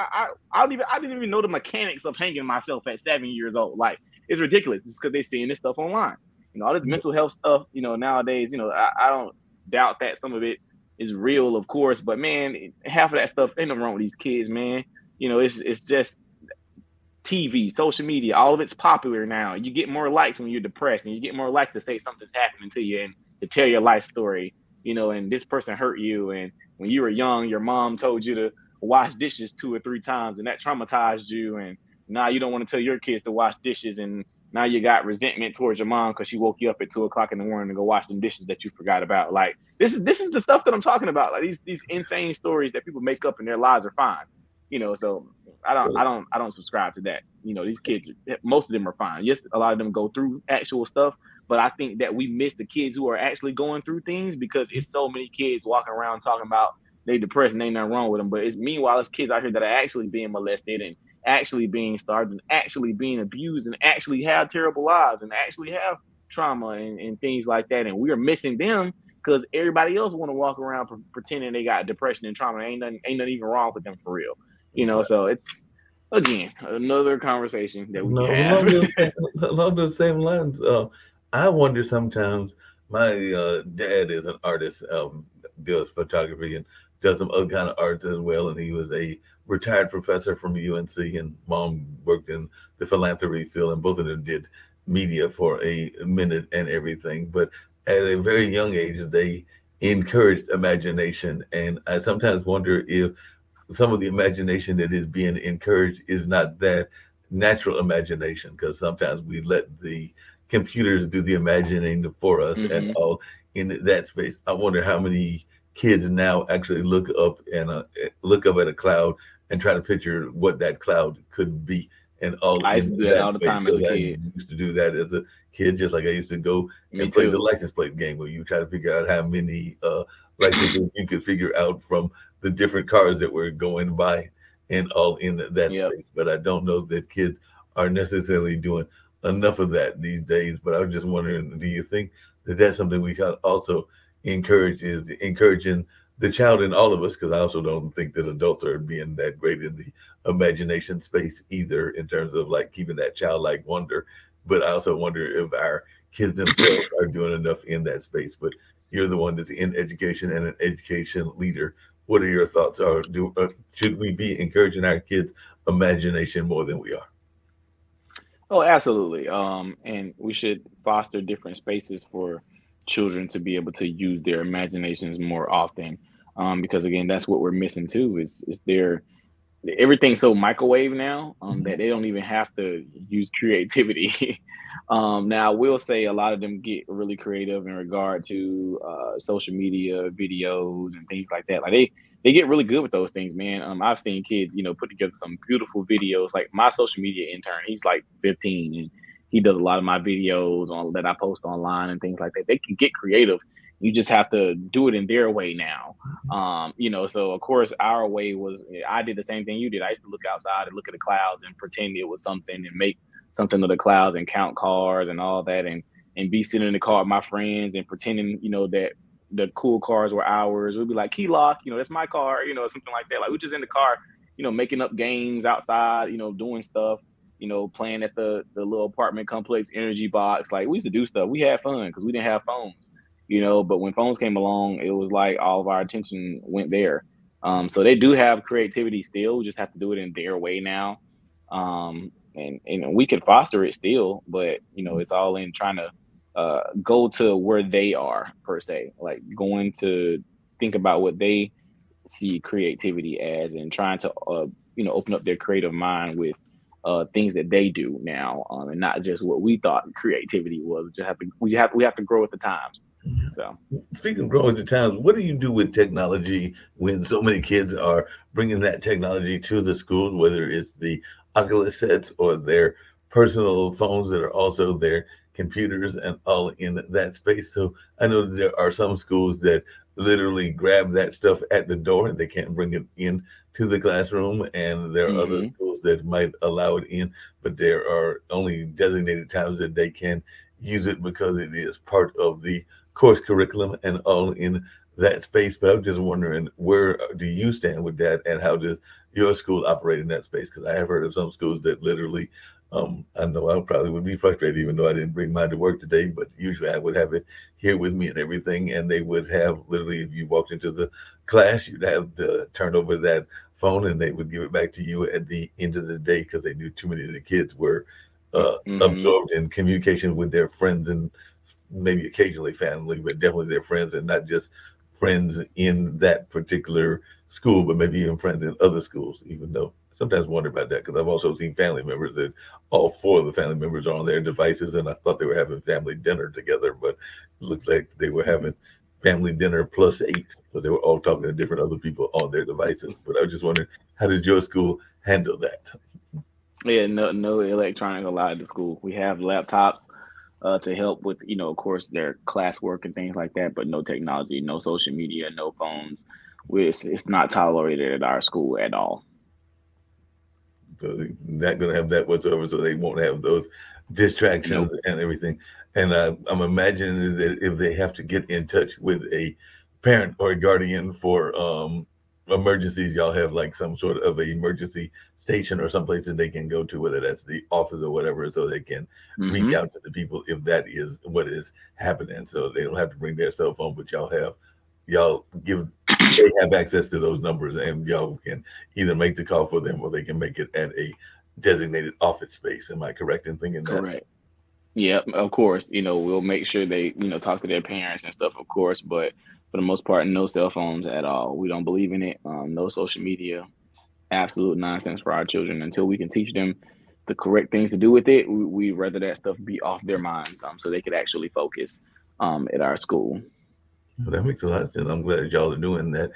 I didn't even know the mechanics of hanging myself at 7 years old. Like, it's ridiculous. It's because they're seeing this stuff online. All this mental health stuff. Nowadays. I don't doubt that some of it is real, of course. But man, half of that stuff ain't nothing wrong with these kids, man. It's just TV, social media, all of it's popular now. You get more likes when you're depressed, and you get more likes to say something's happening to you and to tell your life story, and this person hurt you. And when you were young, your mom told you to wash dishes 2 or 3 times, and that traumatized you. And now you don't want to tell your kids to wash dishes. And now you got resentment towards your mom because she woke you up at 2 o'clock in the morning to go wash some dishes that you forgot about. Like, this is the stuff that I'm talking about. Like, these insane stories that people make up and their lives are fine. So I don't subscribe to that. These kids, most of them are fine. Yes, a lot of them go through actual stuff, but I think that we miss the kids who are actually going through things because it's so many kids walking around talking about they depressed and ain't nothing wrong with them. But meanwhile, it's kids out here that are actually being molested and actually being starved and actually being abused and actually have terrible lives and actually have trauma and things like that. And we're missing them because everybody else want to walk around pretending they got depression and trauma. Ain't nothing even wrong with them for real. So it's, again, another conversation that we can No, have. along those same lines, I wonder sometimes. My dad is an artist, does photography and does some other kind of arts as well. And he was a retired professor from UNC, and mom worked in the philanthropy field, and both of them did media for a minute and everything. But at a very young age, they encouraged imagination. And I sometimes wonder if some of the imagination that is being encouraged is not that natural imagination, because sometimes we let the computers do the imagining for us and Hmm. all in that space. I wonder how many kids now actually look up at a cloud and try to picture what that cloud could be and all I used in to do that that all the space, time as because a I kid. used to do that as a kid, just like I used to go Me and play the too. license plate game where you try to figure out how many licenses you could figure out from the different cars that were going by and all in that Yep. space. But I don't know that kids are necessarily doing enough of that these days. But I was just wondering, do you think that that's something we can also encourage, is encouraging the child in all of us? Because I also don't think that adults are being that great in the imagination space either, in terms of like keeping that childlike wonder. But I also wonder if our kids themselves are doing enough in that space. But you're the one that's in education and an education leader. What are your thoughts? Are do should we be encouraging our kids' imagination more than we are? Oh, absolutely. And we should foster different spaces for children to be able to use their imaginations more often. Because again, that's what we're missing too. Is their everything's so microwave now that they don't even have to use creativity. Now, I will say a lot of them get really creative in regard to social media videos and things like that. Like they get really good with those things, man. I've seen kids, put together some beautiful videos. Like my social media intern, he's like 15, and he does a lot of my videos on that I post online and things like that. They can get creative. You just have to do it in their way now. So of course our way was I did the same thing you did. I used to look outside and look at the clouds and pretend it was something and make something of the clouds and count cars and all that and be sitting in the car with my friends and pretending, that the cool cars were ours. We'd be like, key lock, that's my car, something like that. Like we just in the car, making up games outside, doing stuff, playing at the little apartment complex energy box. Like we used to do stuff. We had fun because we didn't have phones, but when phones came along, it was like all of our attention went there. So they do have creativity still. We just have to do it in their way now. And we can foster it still, but it's all in trying to go to where they are per se, like going to think about what they see creativity as, and trying to open up their creative mind with things that they do now, and not just what we thought creativity was. We have to grow with the times. So. Speaking of growing to times, what do you do with technology when so many kids are bringing that technology to the schools, whether it's the Oculus sets or their personal phones that are also their computers and all in that space? So I know that there are some schools that literally grab that stuff at the door and they can't bring it in to the classroom, and there are other Hmm. schools that might allow it in, but there are only designated times that they can use it because it is part of the course curriculum and all in that space. But I'm just wondering, where do you stand with that, and how does your school operate in that space? Because I have heard of some schools that literally, I know I probably would be frustrated even though I didn't bring mine to work today, but usually I would have it here with me and everything. And they would have literally, if you walked into the class, you'd have to turn over that phone and they would give it back to you at the end of the day, because they knew too many of the kids were Hmm. absorbed in communication with their friends and maybe occasionally family, but definitely their friends, and not just friends in that particular school, but maybe even friends in other schools. Even though I sometimes wonder about that, because I've also seen family members that all four of the family members are on their devices, and I thought they were having family dinner together, but it looked like they were having family dinner plus eight, so they were all talking to different other people on their devices. But I was just wondering, how did your school handle that? Yeah, no electronic allowed at the school. We have laptops to help with, of course, their classwork and things like that, but no technology, no social media, no phones. It's not tolerated at our school at all. So they're not going to have that whatsoever. So they won't have those distractions Nope. and everything. And I'm imagining that if they have to get in touch with a parent or a guardian for emergencies, y'all have like some sort of a emergency station or someplace that they can go to, whether that's the office or whatever, so they can reach Hmm. out to the people if that is what is happening. So they don't have to bring their cell phone, but y'all give they have access to those numbers, and y'all can either make the call for them or they can make it at a designated office space. Am I correct in thinking that? Correct. Yeah, of course. We'll make sure they, talk to their parents and stuff, of course. But for the most part, no cell phones at all. We don't believe in it. No social media. Absolute nonsense for our children until we can teach them the correct things to do with it. We rather that stuff be off their minds, so they could actually focus at our school. Well, that makes a lot of sense. I'm glad y'all are doing that.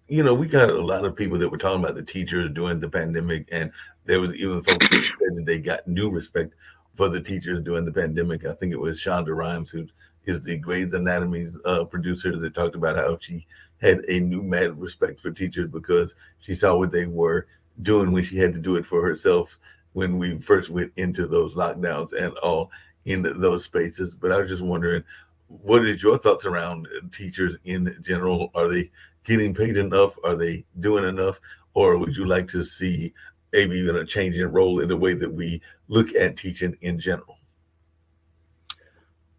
We got a lot of people that were talking about the teachers during the pandemic, and there was even folks that said that they got new respect for the teachers during the pandemic. I think it was Shonda Rhimes, who is the Grey's Anatomy's producer, that talked about how she had a new mad respect for teachers because she saw what they were doing when she had to do it for herself when we first went into those lockdowns and all in those spaces. But I was just wondering, what is your thoughts around teachers in general? Are they getting paid enough? Are they doing enough? Or would you like to see maybe even a change in role in the way that we look at teaching in general?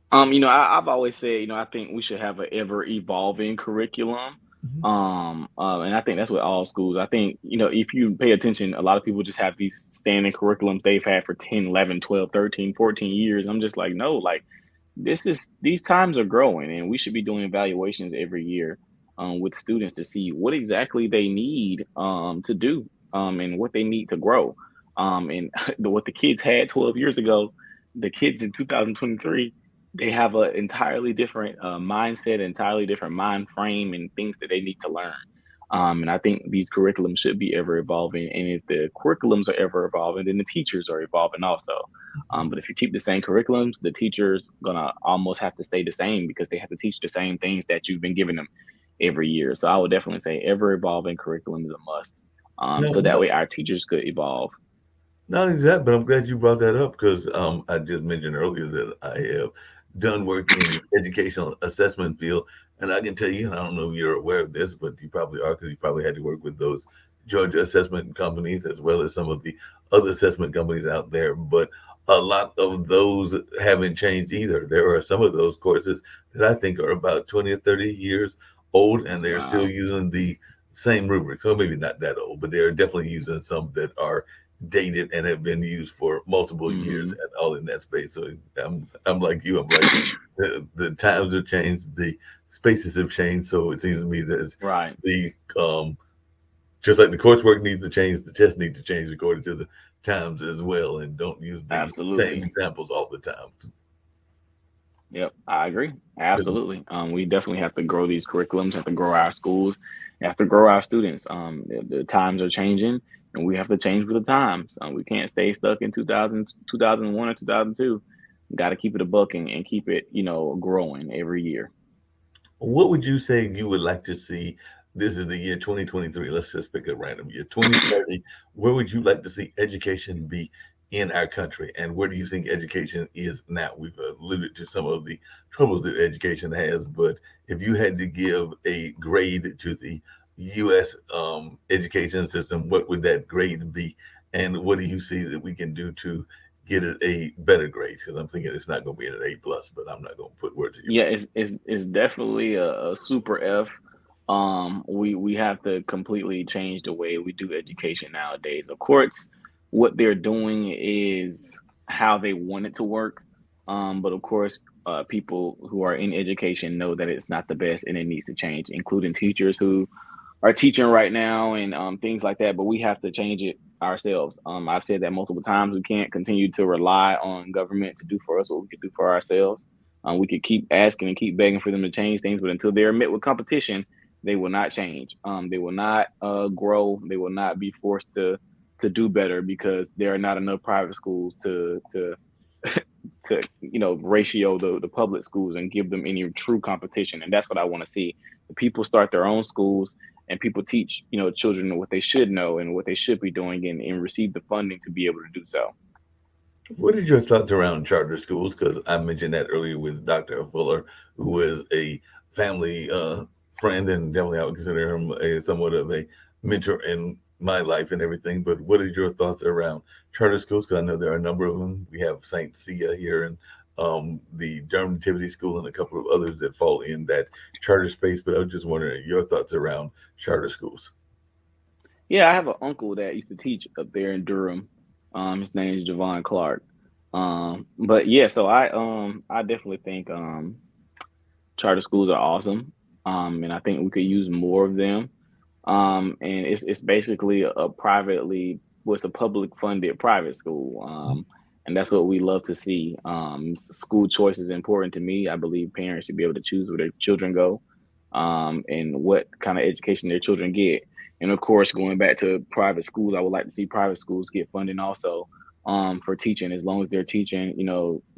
I've always said, I think we should have an ever evolving curriculum. Mhm. And I think that's what all schools. I think, if you pay attention, a lot of people just have these standing curriculums they've had for 10, 11, 12, 13, 14 years. I'm just like, no, like these times are growing and we should be doing evaluations every year with students to see what exactly they need to do and what they need to grow. And what the kids had 12 years ago, the kids in 2023, they have an entirely different mindset, entirely different mind frame, and things that they need to learn. And I think these curriculums should be ever evolving. And if the curriculums are ever evolving, then the teachers are evolving also. But if you keep the same curriculums, the teachers gonna almost have to stay the same because they have to teach the same things that you've been giving them every year. So I would definitely say ever evolving curriculum is a must. So that No, way our teachers could evolve. not exact, but I'm glad you brought that up because I just mentioned earlier that I have done work in the educational assessment field, and I can tell you, and I don't know if you're aware of this, but you probably are because you probably had to work with those Georgia assessment companies as well as some of the other assessment companies out there. But a lot of those haven't changed either. There are some of those courses that I think are about 20 or 30 years old, and they're still Wow. using the same rubric. So maybe not that old, but they're definitely using some that are dated and have been used for multiple years Hmm. and all in that space. So I'm like you. I'm like the times have changed, the spaces have changed. So it seems to me that Right. the just like the coursework needs to change, the tests need to change according to the times as well, and don't use the same Absolutely. examples all the time. Yep, I agree. Absolutely. We definitely have to grow these curriculums, have to grow our schools, have to grow our students. The times are changing and we have to change with the times. We can't stay stuck in 2000, 2001 or 2002. Got to keep it a buck and keep it, growing every year. What would you say you would like to see? This is the year 2023. Let's just pick a random year, 2030. Where would you like to see education be in our country? And where do you think education is now? We've alluded to some of the troubles that education has, but if you had to give a grade to the U.S. Education system, what would that grade be? And what do you see that we can do to get it a better grade? Because I'm thinking it's not going to be an A plus, but I'm not going to put words in your Yeah, mouth. it's definitely a super F. We have to completely change the way we do education nowadays. Of course, what they're doing is how they want it to work. But of course, people who are in education know that it's not the best and it needs to change, including teachers who are teaching right now and things like that. But we have to change it ourselves. I've said that multiple times. We can't continue to rely on government to do for us what we could do for ourselves. We could keep asking and keep begging for them to change things, but until they're met with competition, they will not change. They will not grow. They will not be forced to do better because there are not enough private schools to ratio the public schools and give them any true competition. And that's what I want to see. The people start their own schools and people teach children what they should know and what they should be doing and receive the funding to be able to do so. What are your thoughts around charter schools? Because I mentioned that earlier with Dr. Fuller, who is a family friend, and definitely I would consider him a somewhat of a mentor in my life and everything. But what are your thoughts around charter schools? Because I know there are a number of them. We have Saint Sia here and the Durham Nativity School and a couple of others that fall in that charter space. But I was just wondering your thoughts around charter schools. Yeah, I have an uncle that used to teach up there in Durham. His name is Javon Clark. But yeah, so I definitely think charter schools are awesome. and I think we could use more of them. And it's basically a privately, what's a public funded private school. And that's what we love to see. School choice is important to me. I believe parents should be able to choose where their children go, and what kind of education their children get. And of course, going back to private schools, I would like to see private schools get funding also, for teaching, as long as they're teaching,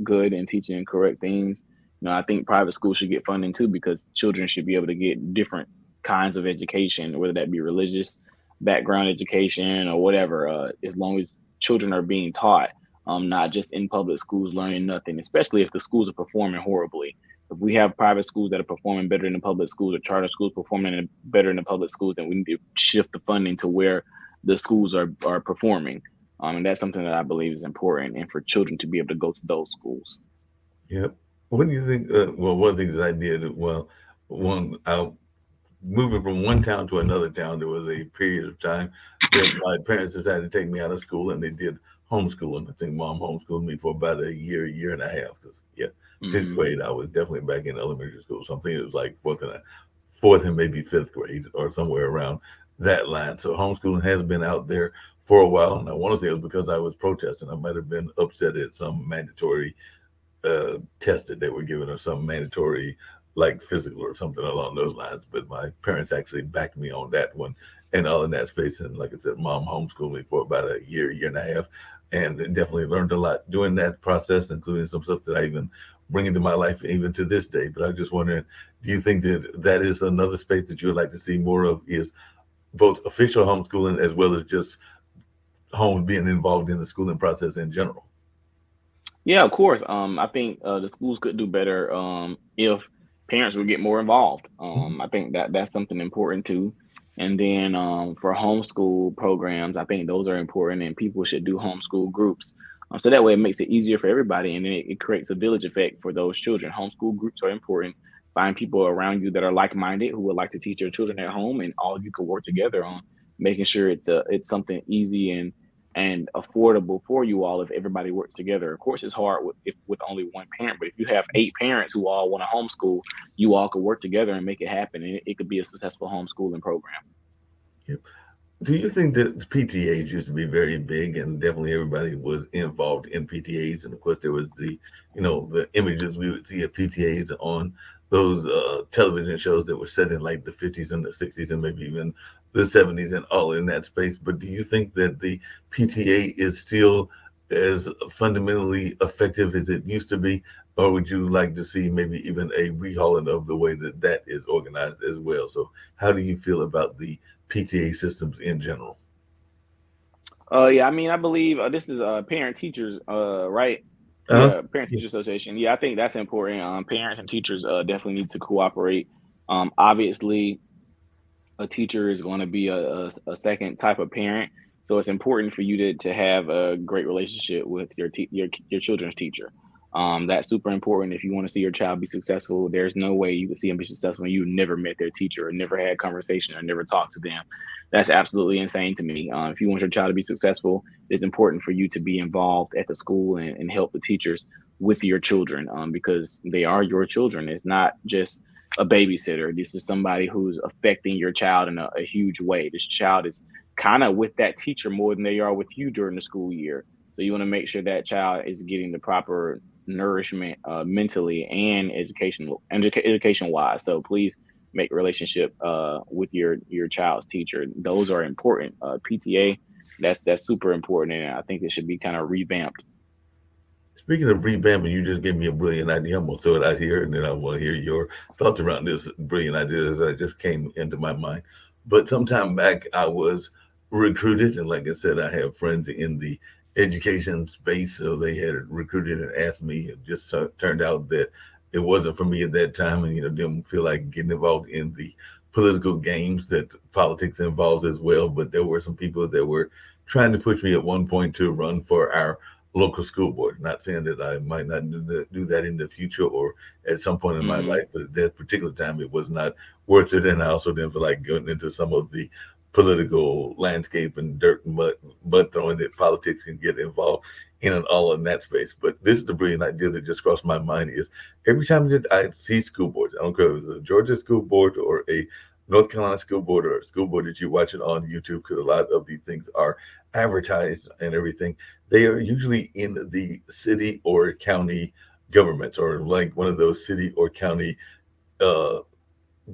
good and teaching correct things. I think private schools should get funding too, because children should be able to get different kinds of education, whether that be religious background education or whatever, as long as children are being taught, not just in public schools learning nothing, especially if the schools are performing horribly. If we have private schools that are performing better than the public schools, or charter schools performing better than the public schools, then we need to shift the funding to where the schools are performing. And that's something that I believe is important, and for children to be able to go to those schools. Yep. What do you think? Well, one of the things that I did, well, one out moving from one town to another town, there was a period of time that my parents decided to take me out of school, and they did homeschooling. I think mom homeschooled me for about a year and a half. 'Cause, yeah, sixth Hmm. grade, I was definitely back in elementary school. Something it was like fourth and maybe fifth grade or somewhere around that line. So homeschooling has been out there for a while, and I want to say it was because I was protesting. I might have been upset at some mandatory test that they were giving or some mandatory like physical or something along those lines. But my parents actually backed me on that one and all in that space. And like I said, mom homeschooled me for about a year and a half, and definitely learned a lot during that process, including some stuff that I even bring into my life even to this day. But I'm just wondering, do you think that that is another space that you would like to see more of? Is both official homeschooling as well as just home being involved in the schooling process in general? Yeah, of course. I think the schools could do better, if parents would get more involved. I think that that's something important too. And then, for homeschool programs, I think those are important, and people should do homeschool groups. So that way, it makes it easier for everybody, and then it creates a village effect for those children. Homeschool groups are important. Find people around you that are like-minded, who would like to teach your children at home, and all of you can work together on making sure it's something easy and affordable for you all if everybody works together. Of course, it's hard with only one parent, but if you have eight parents who all want to homeschool, you all could work together and make it happen, and it could be a successful homeschooling program. Yep. Do you think that the PTAs used to be very big, and definitely everybody was involved in PTAs? And of course, there was the images we would see of PTAs on those television shows that were set in like the 50s and the 60s and maybe even the 70s and all in that space. But do you think that the PTA is still as fundamentally effective as it used to be? Or would you like to see maybe even a rehauling of the way that that is organized as well? So, how do you feel about the PTA systems in general? Yeah, I mean, I believe this is parent teachers, right? Uh, Yeah, parent yeah. teacher association. Yeah, I think that's important. Parents and teachers definitely need to cooperate. Obviously, a teacher is going to be a second type of parent, so it's important for you to have a great relationship with your children's teacher. That's super important if you want to see your child be successful. There's no way you can see them be successful when you never met their teacher or never had conversation or never talked to them. That's absolutely insane to me. If you want your child to be successful, it's important for you to be involved at the school and help the teachers with your children, because they are your children. It's not just a babysitter. This is somebody who's affecting your child in a huge way. This child is kind of with that teacher more than they are with you during the school year. So you want to make sure that child is getting the proper nourishment, mentally and education wise. So please make a relationship with your child's teacher. Those are important. PTA, that's super important, and I think it should be kind of revamped. Speaking of revamping, you just gave me a brilliant idea. I'm gonna throw it out here, and then I want to hear your thoughts around this brilliant idea that just came into my mind. But sometime back, I was recruited, and like I said, I have friends in the education space, so they had recruited and asked me. It just turned out that it wasn't for me at that time, and didn't feel like getting involved in the political games that politics involves as well. But there were some people that were trying to push me at one point to run for our local school board. Not saying that I might not do that in the future or at some point in my Hmm. life, but at that particular time, it was not worth it. And I also didn't feel like going into some of the political landscape and dirt and but throwing that politics can get involved in and all in that space. But this is the brilliant idea that just crossed my mind is every time that I see school boards, I don't care if it's a Georgia school board or a North Carolina school board or a school board that you watch it on YouTube, because a lot of these things are advertised and everything. They are usually in the city or county governments, or like one of those city or county uh,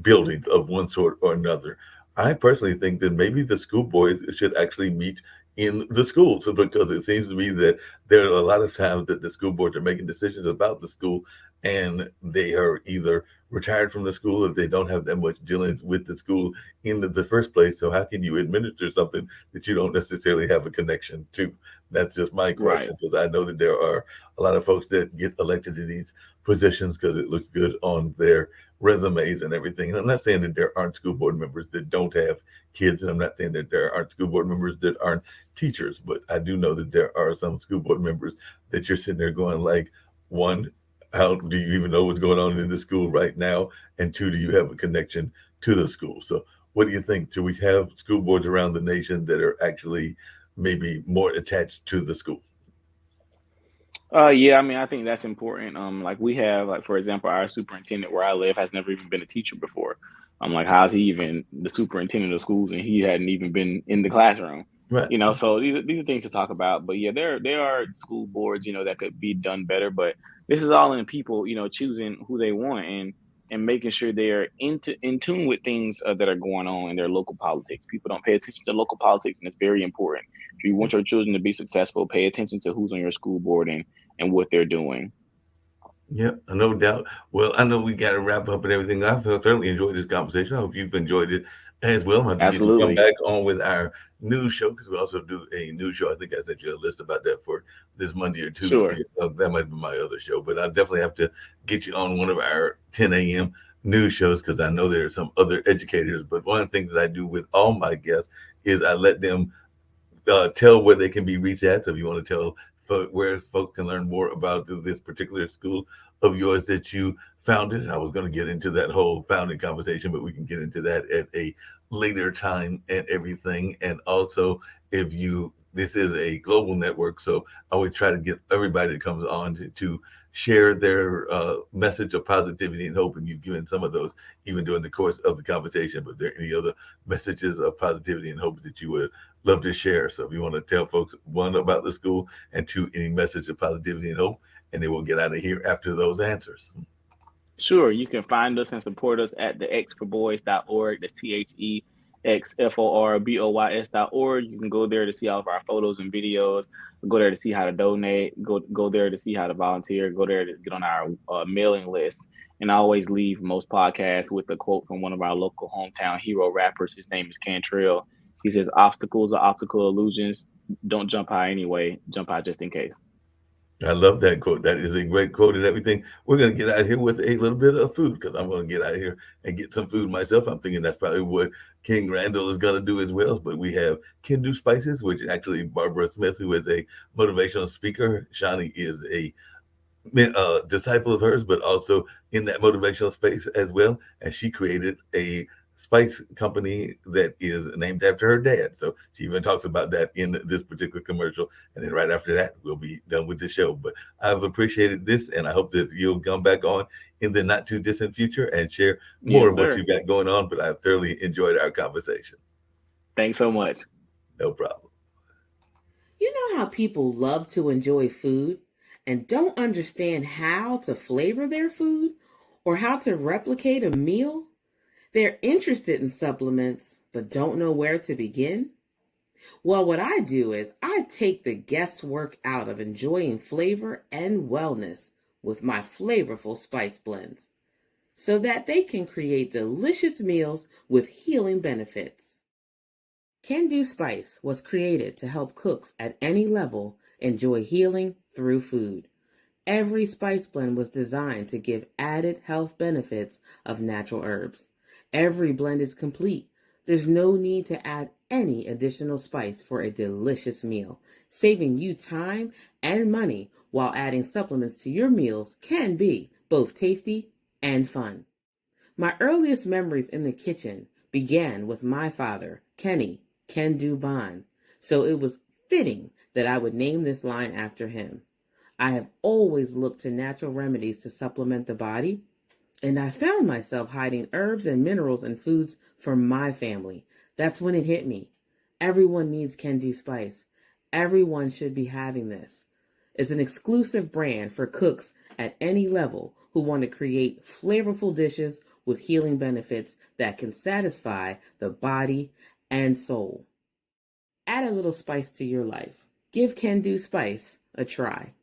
buildings of one sort or another. I personally think that maybe the school boards should actually meet in the schools, so because it seems to me that there are a lot of times that the school boards are making decisions about the school and they are either retired from the school or they don't have that much dealings with the school in the first place. So how can you administer something that you don't necessarily have a connection to? That's just my Right. question, because I know that there are a lot of folks that get elected to these positions because it looks good on their resumes and everything. And I'm not saying that there aren't school board members that don't have kids, and I'm not saying that there aren't school board members that aren't teachers, but I do know that there are some school board members that you're sitting there going like, one, how do you even know what's going on in the school right now? And two, do you have a connection to the school? So what do you think? Do we have school boards around the nation that are actually maybe more attached to the school? Yeah, I mean, I think that's important. Like we have, like for example, our superintendent where I live has never even been a teacher before. I'm like, how's he even the superintendent of schools and he hadn't even been in the classroom? Right. So these are things to talk about. But yeah, there are school boards, that could be done better. But this is all in people, choosing who they want and making sure they're in tune with things that are going on in their local politics. People don't pay attention to local politics, and it's very important. If you want your children to be successful, pay attention to who's on your school board and what they're doing. Yeah, no doubt. Well, I know we got to wrap up and everything. I've thoroughly enjoyed this conversation. I hope you've enjoyed it as well. I'm going to get you to come Absolutely. back on with our news show, because we also do a news show. I think I sent you a list about that for this Monday or Sure. Tuesday. That might be my other show, but I definitely have to get you on one of our 10 a.m. news shows, because I know there are some other educators. But one of the things that I do with all my guests is I let them tell where they can be reached at. So if you want to tell where folks can learn more about this particular school of yours that you founded, I was going to get into that whole founding conversation, but we can get into that at a later time and everything. And also, if you this is a global network, so I always try to get everybody that comes on to share their message of positivity and hope. And you've given some of those even during the course of the conversation. But there any other messages of positivity and hope that you would love to share? So if you want to tell folks, one, about the school, and two, any message of positivity and hope, and then we'll get out of here after those answers. Sure. You can find us and support us at the xforboys.org. That's THEXFORBOYS.org. You can go there to see all of our photos and videos. Go there to see how to donate. Go there to see how to volunteer. Go there to get on our mailing list. And I always leave most podcasts with a quote from one of our local hometown hero rappers. His name is Cantrell. He says, "Obstacles are optical illusions. Don't jump high anyway. Jump high just in case." I love that quote. That is a great quote and everything. We're going to get out of here with a little bit of food, because I'm going to get out of here and get some food myself. I'm thinking that's probably what King Randall is going to do as well. But we have Can Spices, which actually Barbara Smith, who is a motivational speaker. Shawnee is a disciple of hers, but also in that motivational space as well. And she created a spice company that is named after her dad. So she even talks about that in this particular commercial. And then right after that, we'll be done with the show. But I've appreciated this, and I hope that you'll come back on in the not too distant future and share more Yes, of what you sir. got going on. But I've thoroughly enjoyed our conversation. Thanks so much. No problem. You know how people love to enjoy food and don't understand how to flavor their food or how to replicate a meal? They're interested in supplements but don't know where to begin? Well, what I do is I take the guesswork out of enjoying flavor and wellness with my flavorful spice blends so that they can create delicious meals with healing benefits. Can Do Spice was created to help cooks at any level enjoy healing through food. Every spice blend was designed to give added health benefits of natural herbs. Every blend is complete. There's no need to add any additional spice for a delicious meal. Saving you time and money while adding supplements to your meals can be both tasty and fun. My earliest memories in the kitchen began with my father, Kenny Can Do Bond. So it was fitting that I would name this line after him. I have always looked to natural remedies to supplement the body, and I found myself hiding herbs and minerals in foods for my family. That's when it hit me. Everyone needs Can-Do Spice. Everyone should be having this. It's an exclusive brand for cooks at any level who want to create flavorful dishes with healing benefits that can satisfy the body and soul. Add a little spice to your life. Give Can-Do Spice a try.